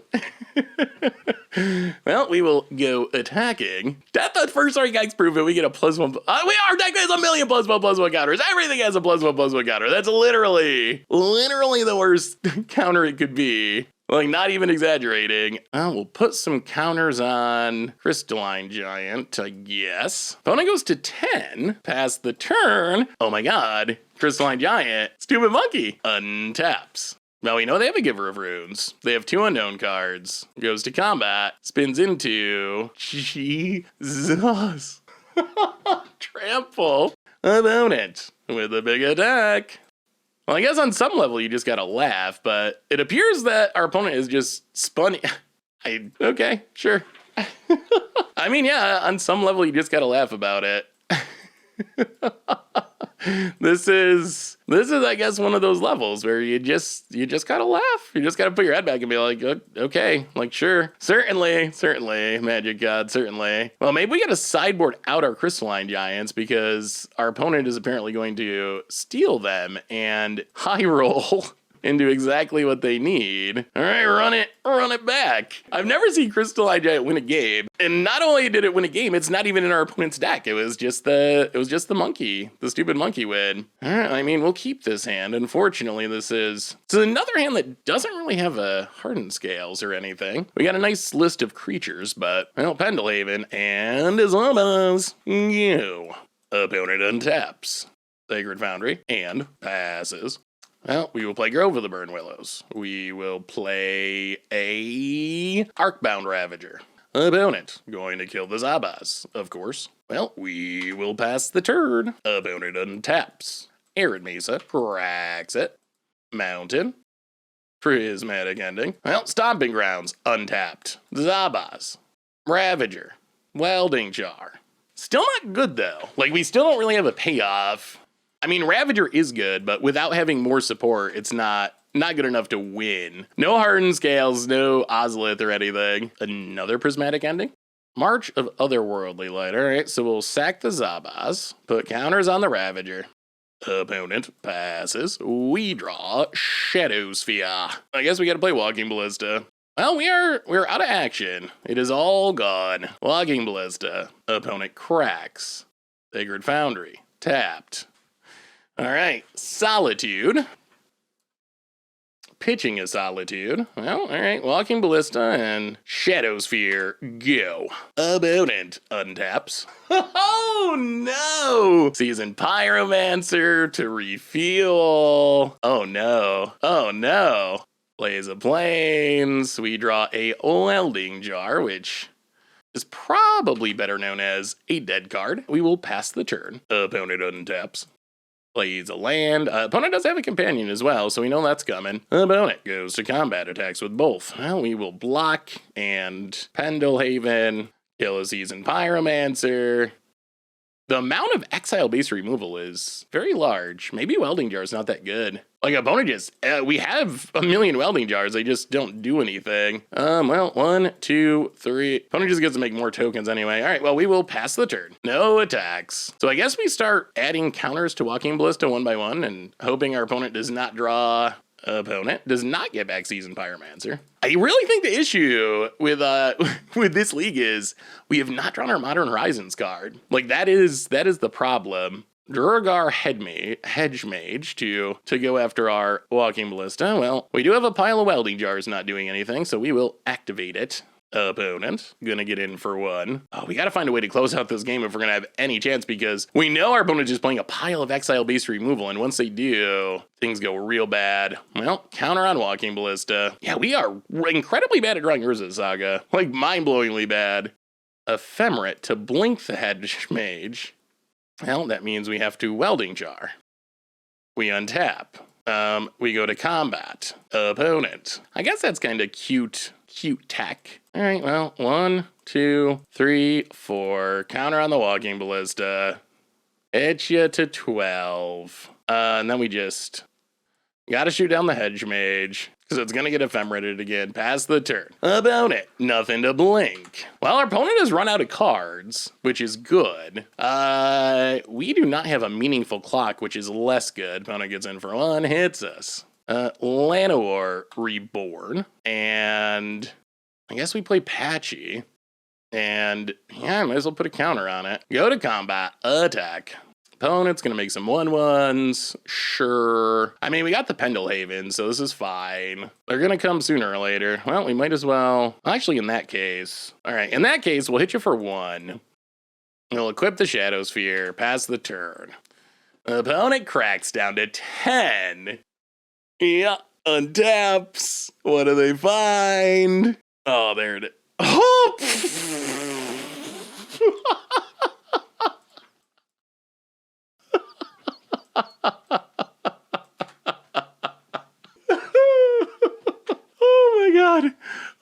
Well, we will go attacking. Death at first strike X proof it. We get a +1. Our deck has a million +1/+1 counters. Everything has a +1/+1 counter. That's literally the worst counter it could be. Like, not even exaggerating. We'll put some counters on Crystalline Giant, I guess. Opponent goes to 10, pass the turn. Oh my god, Crystalline Giant, Stupid Monkey, untaps. Now we know they have a Giver of Runes. They have 2 unknown cards. Goes to combat, spins into Jesus. Trample opponent with a big attack. Well, I guess on some level you just gotta laugh, but it appears that our opponent is just spun. Okay, sure. I mean, yeah, on some level you just gotta laugh about it. This is, I guess, one of those levels where you just gotta laugh. You just gotta put your head back and be like, okay, like, sure. Certainly, Magic God, certainly. Well, maybe we gotta sideboard out our Crystalline Giants because our opponent is apparently going to steal them and high roll into exactly what they need. All right, run it back. I've never seen Crystalline Giant win a game. And not only did it win a game, it's not even in our opponent's deck. It was just the monkey, the stupid monkey win. All right, I mean, we'll keep this hand. Unfortunately, it's another hand that doesn't really have a Hardened Scales or anything. We got a nice list of creatures, but, well, Pendelhaven and Zombies. You. Opponent untaps. Sacred Foundry and passes. Well, we will play Grove of the Burn Willows. We will play a Arcbound Ravager. Opponent going to kill the Zabas, of course. Well, we will pass the turn. Opponent untaps. Arid Mesa cracks it. Mountain. Prismatic Ending. Well, Stomping Grounds untapped. Zabas. Ravager. Welding Jar. Still not good though. Like, we still don't really have a payoff. I mean, Ravager is good, but without having more support, it's not good enough to win. No Hardened Scales, no Ozolith or anything. Another Prismatic Ending? March of Otherworldly Light. All right, so we'll sack the Zabas, put counters on the Ravager. Opponent passes. We draw Shadow Sphere. I guess we gotta play Walking Ballista. Well, we're out of action. It is all gone. Walking Ballista. Opponent cracks. Sacred Foundry. Tapped. All right, Solitude. Pitching a Solitude. Well, all right, Walking Ballista and Shadow Sphere, go. Opponent untaps. Oh no! Seasoned Pyromancer to refuel. Oh no. Plays a Plains. We draw a Welding Jar, which is probably better known as a dead card. We will pass the turn. Opponent untaps. Plays a land. Opponent does have a companion as well, so we know that's coming. Opponent goes to combat, attacks with both. Well, we will block and Pendelhaven, kill a Seasoned Pyromancer. The amount of exile base removal is very large. Maybe Welding Jar is not that good. Like, opponent just, we have a million Welding Jars, they just don't do anything. Well, 1, 2, 3. Opponent just gets to make more tokens anyway. All right, well, we will pass the turn. No attacks. So I guess we start adding counters to Walking Ballista one by one and hoping our opponent does not draw. Opponent does not get back Seasoned Pyromancer. I really think the issue with with this league is we have not drawn our Modern Horizons card. Like, that is the problem. Durgar Hedge Mage to go after our Walking Ballista. Well, we do have a pile of Welding Jars not doing anything, so we will activate it. Opponent gonna get in for 1. Oh, we gotta find a way to close out this game if we're gonna have any chance, because we know our opponent is playing a pile of exile base removal, and once they do, things go real bad. Well, counter on Walking Ballista. Yeah, we are incredibly bad at drawing Urza Saga. Like, mind-blowingly bad. Ephemerate to blink the Hedge Mage. Well, that means we have to Welding Jar. We untap. We go to combat. Opponent. I guess that's kind of cute tech. All right, well, 1, 2, 3, 4. Counter on the Walking Ballista. Hit you to 12. And then we just Gotta shoot down the Hedge Mage, because it's gonna get ephemerated again. Pass the turn. About it. Nothing to blink. Well, our opponent has run out of cards, which is good. We do not have a meaningful clock, which is less good. Opponent gets in for 1, hits us. Llanowar Reborn, and I guess we play Patchy. And yeah, I might as well put a counter on it. Go to combat, attack. Opponent's gonna make some 1/1s, sure. I mean, we got the Pendelhaven, so this is fine. They're gonna come sooner or later. Well, we might as well. Actually, in that case. All right, in that case, we'll hit you for 1. We'll equip the Shadow Sphere, pass the turn. Opponent cracks down to 10. Yeah, untaps. What do they find? Oh, there it is. Oh! Oh my god.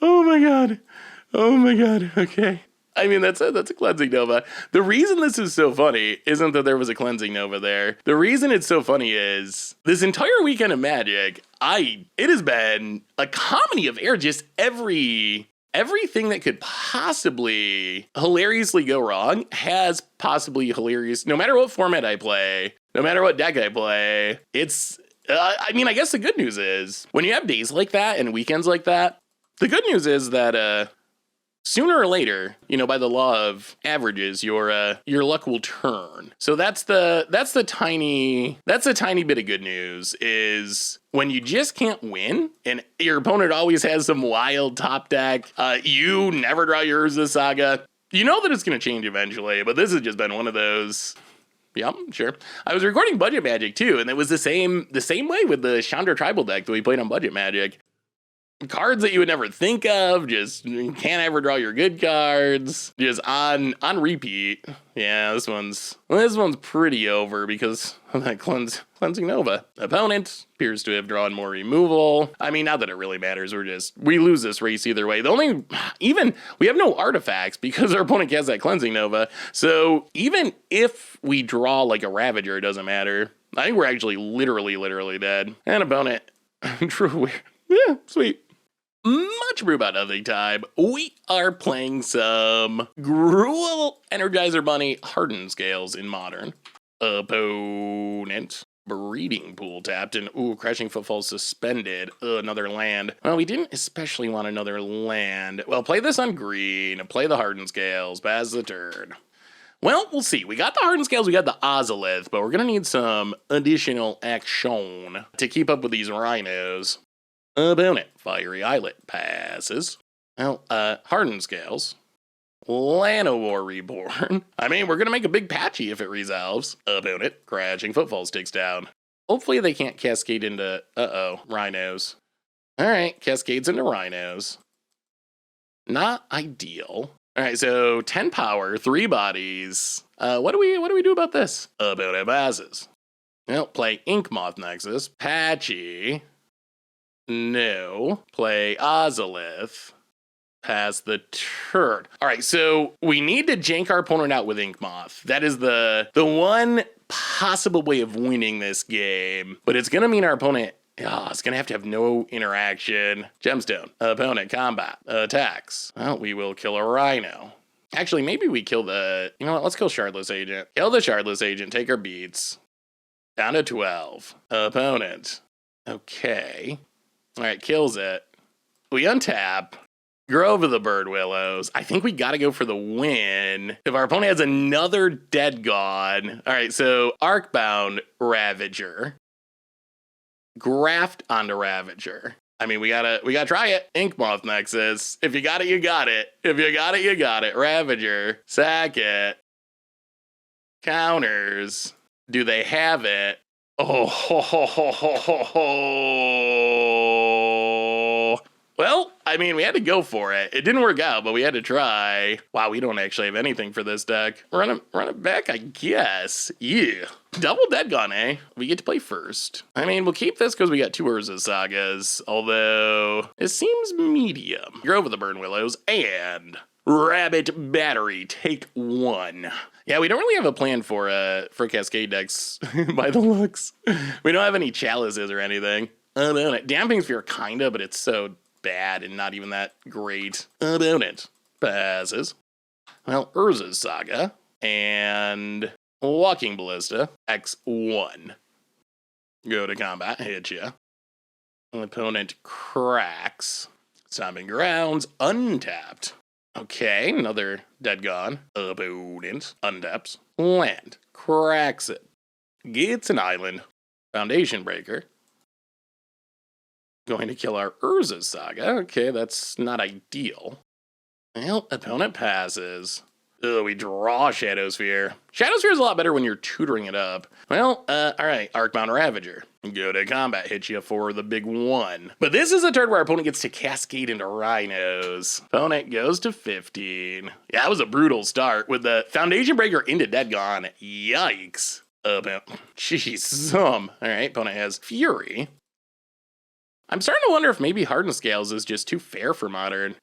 Oh my god. Oh my god. Okay. I mean, that's a Cleansing Nova. The reason this is so funny isn't that there was a Cleansing Nova there. The reason it's so funny is this entire weekend of Magic, it has been a comedy of errors. Just everything that could possibly hilariously go wrong has possibly hilarious. No matter what format I play, no matter what deck I play, it's. I mean, I guess the good news is when you have days like that and weekends like that, the good news is that sooner or later, you know, by the law of averages, your luck will turn. So that's the tiny bit of good news is when you just can't win and your opponent always has some wild top deck, you never draw your Urza Saga. You know that it's going to change eventually, but this has just been one of those. Yep, sure. I was recording Budget Magic too, and it was the same way with the Chandra Tribal deck that we played on Budget Magic. Cards that you would never think of, just can't ever draw your good cards, just on repeat. Yeah, this one's pretty over because of that Cleansing Nova. Opponent appears to have drawn more removal. I mean, not that it really matters. We lose this race either way. We have no artifacts because our opponent has that Cleansing Nova. So even if we draw like a Ravager, it doesn't matter. I think we're actually literally dead. And opponent drew. Yeah, sweet. Much brew about nothing time. We are playing some Gruul Energizer Bunny Hardened Scales in Modern. Opponent. Breeding Pool tapped and Crashing Footfall suspended. Another land. Well, we didn't especially want another land. Well, play this on green. Play the Hardened Scales. Pass the turn. Well, we'll see. We got the Hardened Scales, we got the Ozolith, but we're going to need some additional action to keep up with these rhinos. Opponent, Fiery Islet, passes. Well, Hardened Scales. Llanowar Reborn. I mean, we're going to make a big Patchy if it resolves. Opponent, Crashing Footfalls takes down. Hopefully they can't cascade into, rhinos. Alright, cascades into rhinos. Not ideal. Alright, so 10 power, 3 bodies. What do we do about this? Opponent passes. Well, play Inkmoth Nexus. Patchy. No. Play Ozolith. Pass the turn. All right, so we need to jank our opponent out with Inkmoth. That is the one possible way of winning this game. But it's going to mean our opponent is going to have no interaction. Gemstone. Opponent combat. Attacks. Well, we will kill a rhino. Actually, maybe we kill you know what? Let's kill Shardless Agent. Kill the Shardless Agent. Take our beats. Down to 12. Opponent. Okay. All right, kills it. We untap. Grove of the Bird Willows. I think we got to go for the win. If our opponent has another Dead God. All right, so Arcbound Ravager. Graft onto Ravager. I mean, we gotta try it. Inkmoth Nexus. If you got it, you got it. If you got it, you got it. Ravager. Sack it. Counters. Do they have it? Oh, ho, ho, ho, ho, ho, ho. Well, I mean, we had to go for it. It didn't work out, but we had to try. Wow, we don't actually have anything for this deck. Run it back, I guess. Yeah. Double Dead Gone, eh? We get to play first. I mean, we'll keep this because we got 2 Urza Sagas, although it seems medium. Grove of the Burn Willows and Rabbit Battery, take 1. Yeah, we don't really have a plan for Cascade decks by the looks. We don't have any chalices or anything. Damping Sphere kinda, but it's so bad and not even that great. Opponent passes. Well, Urza's Saga and Walking Ballista, X1. Go to combat, hit ya. Opponent cracks. Stomping Grounds, untapped. Okay, another dead gone. Opponent untaps. Land, cracks it. Gets an island. Foundation Breaker. Going to kill our Urza's Saga. Okay, that's not ideal. Well, opponent passes. Ugh, we draw Shadowsphere. Shadowsphere is a lot better when you're tutoring it up. Well, alright, Arcbound Ravager. Go to combat, hit you for the big 1. But this is a turn where our opponent gets to cascade into Rhinos. Opponent goes to 15. Yeah, that was a brutal start with the Foundation Breaker into Dead Gone. Yikes. Jeez, alright, opponent has Fury. I'm starting to wonder if maybe Hardened Scales is just too fair for Modern.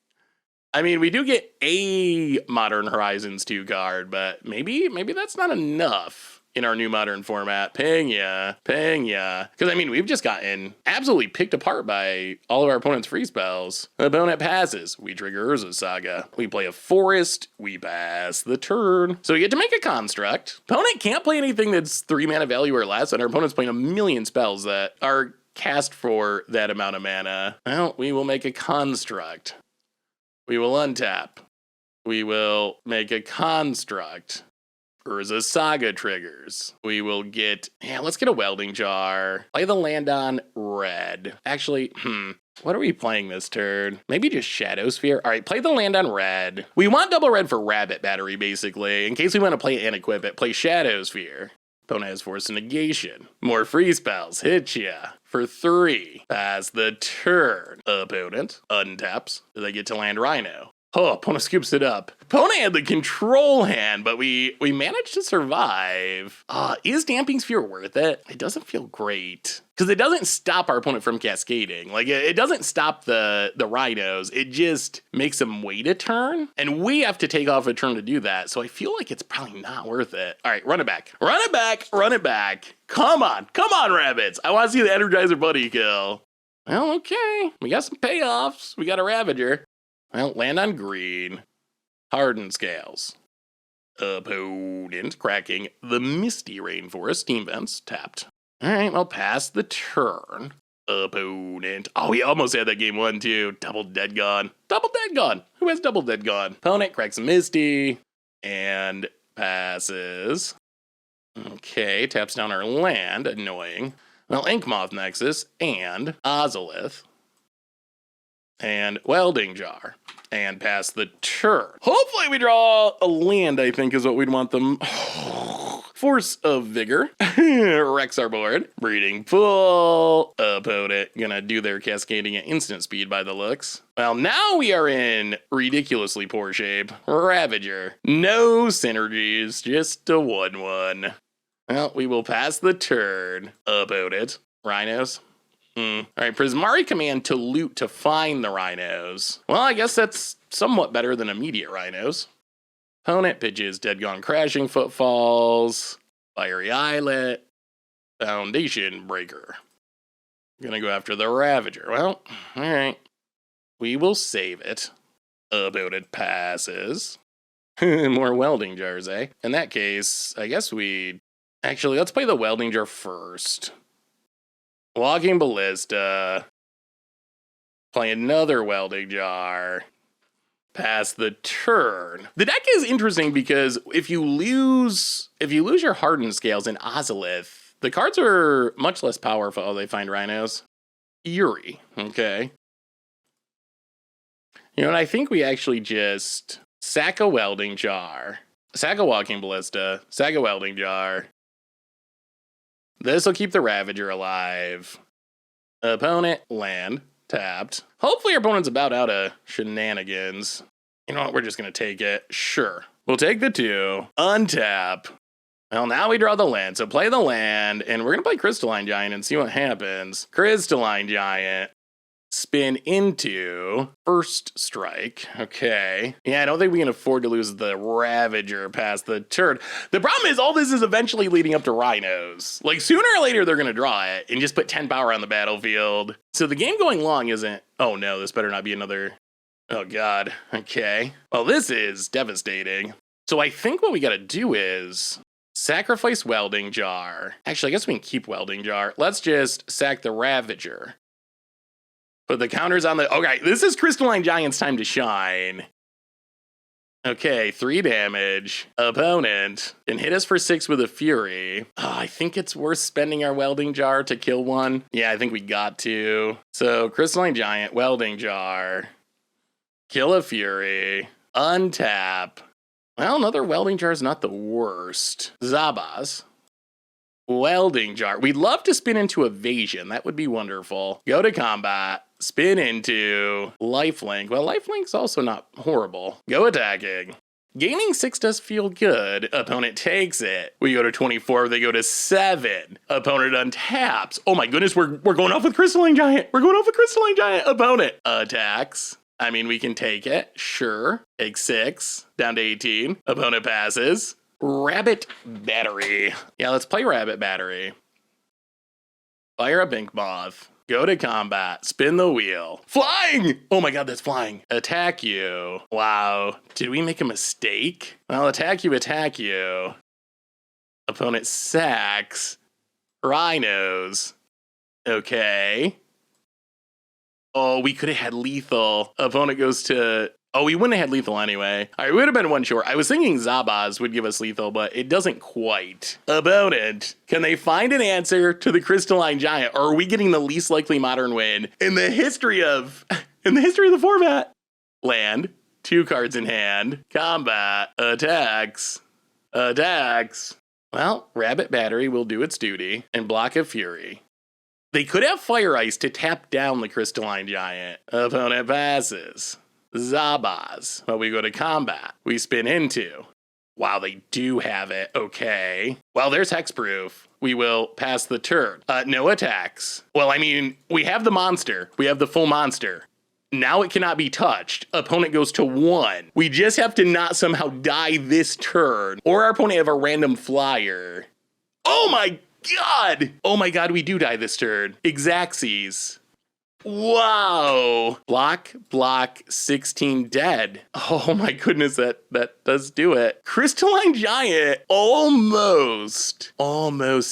I mean, we do get a Modern Horizons 2 card, but maybe that's not enough in our new Modern format. Ping ya. Because, I mean, we've just gotten absolutely picked apart by all of our opponent's free spells. Opponent passes. We trigger Urza's Saga. We play a Forest. We pass the turn. So we get to make a Construct. Opponent can't play anything that's 3 mana value or less, and our opponent's playing a million spells that are cast for that amount of mana. Well, we will make a Construct. We will untap. We will make a Construct. Urza's Saga triggers. We will get, let's get a Welding Jar. Play the land on red. Actually, what are we playing this turn? Maybe just Shadowsphere? All right, play the land on red. We want double red for Rabbit Battery, basically. In case we want to play and equip it, play Shadowsphere. Opponent has Force of Negation. More free spells. Hit ya. For 3. Pass the turn. Opponent untaps. Do they get to land Rhino? Oh, opponent scoops it up. Opponent had the control hand, but we managed to survive. Is Damping Sphere worth it? It doesn't feel great. Because it doesn't stop our opponent from cascading. Like, it doesn't stop the Rhinos. It just makes them wait a turn. And we have to take off a turn to do that. So I feel like it's probably not worth it. All right, run it back. Run it back. Run it back. Come on, rabbits. I want to see the Energizer Bunny kill. Well, okay. We got some payoffs. We got a Ravager. Well, land on green. Hardened Scales. Opponent cracking the Misty Rainforest. Team Vents tapped. All right, well, pass the turn. Opponent. Oh, he almost had that game 1 too. Double Dead Gone. Double Dead Gone. Who has Double Dead Gone? Opponent cracks Misty and passes. Okay, taps down our land. Annoying. Well, Inkmoth Nexus and Ozolith. And Welding Jar. And pass the turn. Hopefully we draw a land, I think is what we'd want them. Force of Vigor. Wrecks our board. Breeding Pool. Opponent gonna do their cascading at instant speed by the looks. Well, now we are in ridiculously poor shape. Ravager. No synergies, just a 1/1. Well, we will pass the turn. Opponent. Rhinos. Alright, Prismari command to loot to find the Rhinos. Well, I guess that's somewhat better than immediate Rhinos. Opponent pitches Dead Gone Crashing Footfalls, Fiery Islet, Foundation Breaker. Gonna go after the Ravager. Well, alright. We will save it. Opponent passes. More Welding Jars, eh? In that case, I guess actually, let's play the Welding Jar first. Walking Ballista. Play another Welding Jar. Pass the turn. The deck is interesting because if you lose your Hardened Scales in Ozolith, the cards are much less powerful. Oh, they find Rhinos. Eerie. Okay. You know what? I think we actually just sack a Welding Jar. Sack a Walking Ballista. Sack a Welding Jar. This will keep the Ravager alive. Opponent, land, tapped. Hopefully our opponent's about out of shenanigans. You know what, we're just gonna take it. Sure. We'll take the 2, untap. Well, now we draw the land, so play the land, and we're gonna play Crystalline Giant and see what happens. Crystalline Giant. spin into first strike. Okay. Yeah, I don't think we can afford to lose the Ravager past the turn. The problem is all this is eventually leading up to Rhinos. Like, sooner or later, they're going to draw it and just put 10 power on the battlefield. So the game going long isn't... Oh, no, this better not be another... Oh, God. Okay. Well, this is devastating. So I think what we got to do is... sacrifice Welding Jar. Actually, I guess we can keep Welding Jar. Let's just sack the Ravager. Put the counters on the... Okay, this is Crystalline Giant's time to shine. Okay, 3 damage. Opponent can hit us for 6 with a Fury. Oh, I think it's worth spending our Welding Jar to kill one. Yeah, I think we got to. So, Crystalline Giant, Welding Jar. Kill a Fury. Untap. Well, another Welding Jar is not the worst. Zabas. Welding Jar. We'd love to spin into Evasion. That would be wonderful. Go to combat. Spin into Lifelink. Well, Lifelink's also not horrible. Go attacking. Gaining 6 does feel good. Opponent takes it. We go to 24. They go to 7. Opponent untaps. Oh my goodness, we're going off with Crystalline Giant. We're going off with Crystalline Giant. Opponent attacks. I mean, we can take it. Sure. Take 6. Down to 18. Opponent passes. Rabbit Battery. Yeah, let's play Rabbit Battery. Fire a Pink Moth. Go to combat. Spin the wheel. Flying! Oh my god, that's flying. Attack you. Wow. Did we make a mistake? Well, attack you, attack you. Opponent sacks. Rhinos. Okay. Oh, we could have had lethal. Opponent goes to... Oh, we wouldn't have had lethal anyway. All right, we would have been one short. I was thinking Zabaz would give us lethal, but it doesn't quite. Opponent, can they find an answer to the Crystalline Giant, or are we getting the least likely modern win in the history of the format? Land, 2 cards in hand, combat, attacks. Well, Rabbit Battery will do its duty and block a Fury. They could have Fire Ice to tap down the Crystalline Giant. Opponent passes. Zabaz. Well, we go to combat. We spin into. Wow, they do have it. Okay. Well, there's Hexproof. We will pass the turn. No attacks. Well, I mean, we have the monster. We have the full monster. Now it cannot be touched. Opponent goes to 1. We just have to not somehow die this turn, or our opponent have a random flyer. Oh my god! Oh my god, we do die this turn. Exacxes. Wow. Block, 16 dead. Oh my goodness, that does do it. Crystalline Giant almost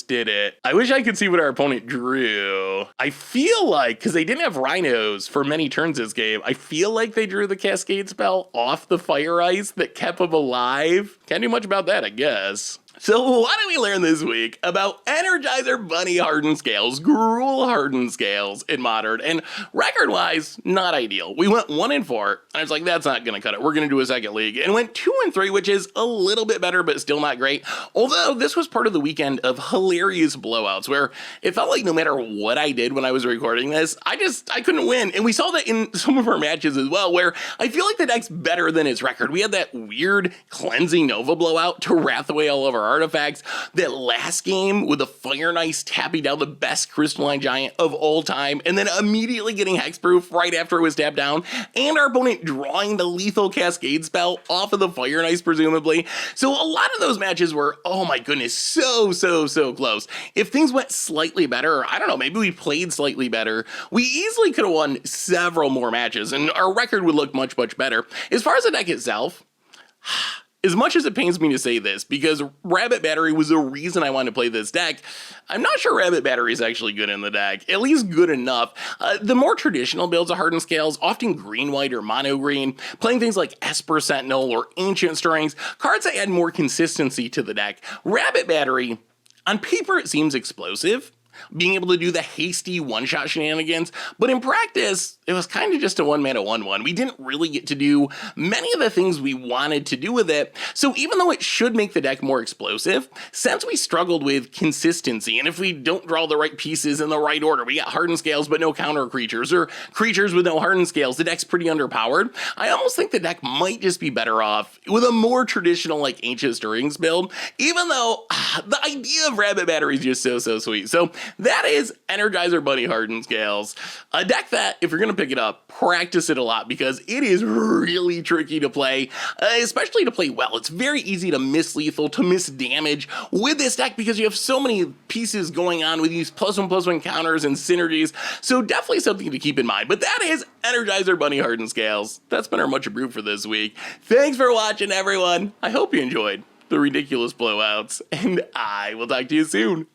did it. I wish I could see what our opponent drew. I feel like, because they didn't have Rhinos for many turns this game, I feel like they drew the Cascade spell off the Fire Ice that kept them alive. Can't do much about that, I guess. So what did we learn this week about Energizer Bunny Hardened Scales, Gruul Hardened Scales in Modern? And record-wise, not ideal. We went 1-4, and I was like, that's not going to cut it. We're going to do a second league. And went 2-3, which is a little bit better, but still not great. Although this was part of the weekend of hilarious blowouts, where it felt like no matter what I did when I was recording this, I couldn't win. And we saw that in some of our matches as well, where I feel like the deck's better than its record. We had that weird Cleansing Nova blowout to wrath away all of our artifacts. That last game with the Fire and Ice tapping down the best Crystalline Giant of all time, and then immediately getting Hexproof right after it was tapped down, and our opponent drawing the lethal Cascade spell off of the Fire and Ice, presumably. So a lot of those matches were, oh my goodness, so close. If things went slightly better, or I don't know, maybe we played slightly better, we easily could have won several more matches, and our record would look much better. As far as the deck itself, as much as it pains me to say this, because Rabbit Battery was the reason I wanted to play this deck, I'm not sure Rabbit Battery is actually good in the deck, at least good enough. The more traditional builds of Hardened Scales, often green-white or mono-green, playing things like Esper Sentinel or Ancient Strings, cards that add more consistency to the deck. Rabbit Battery, on paper it seems explosive, being able to do the hasty one-shot shenanigans, but in practice, it was kind of just a one-mana 1/1. We didn't really get to do many of the things we wanted to do with it, so even though it should make the deck more explosive, since we struggled with consistency, and if we don't draw the right pieces in the right order, we got Hardened Scales but no counter creatures, or creatures with no Hardened Scales, the deck's pretty underpowered. I almost think the deck might just be better off with a more traditional, like, Ancient Stirrings build, even though the idea of Rabbit Battery is just so sweet. So that is Energizer Bunny Hardened Scales. A deck that, if you're going to pick it up, practice it a lot because it is really tricky to play, especially to play well. It's very easy to miss lethal, to miss damage with this deck because you have so many pieces going on with these +1/+1 counters and synergies, so definitely something to keep in mind. But that is Energizer Bunny Hardened Scales. That's been our Much Brew for this week. Thanks for watching, everyone. I hope you enjoyed the ridiculous blowouts, and I will talk to you soon.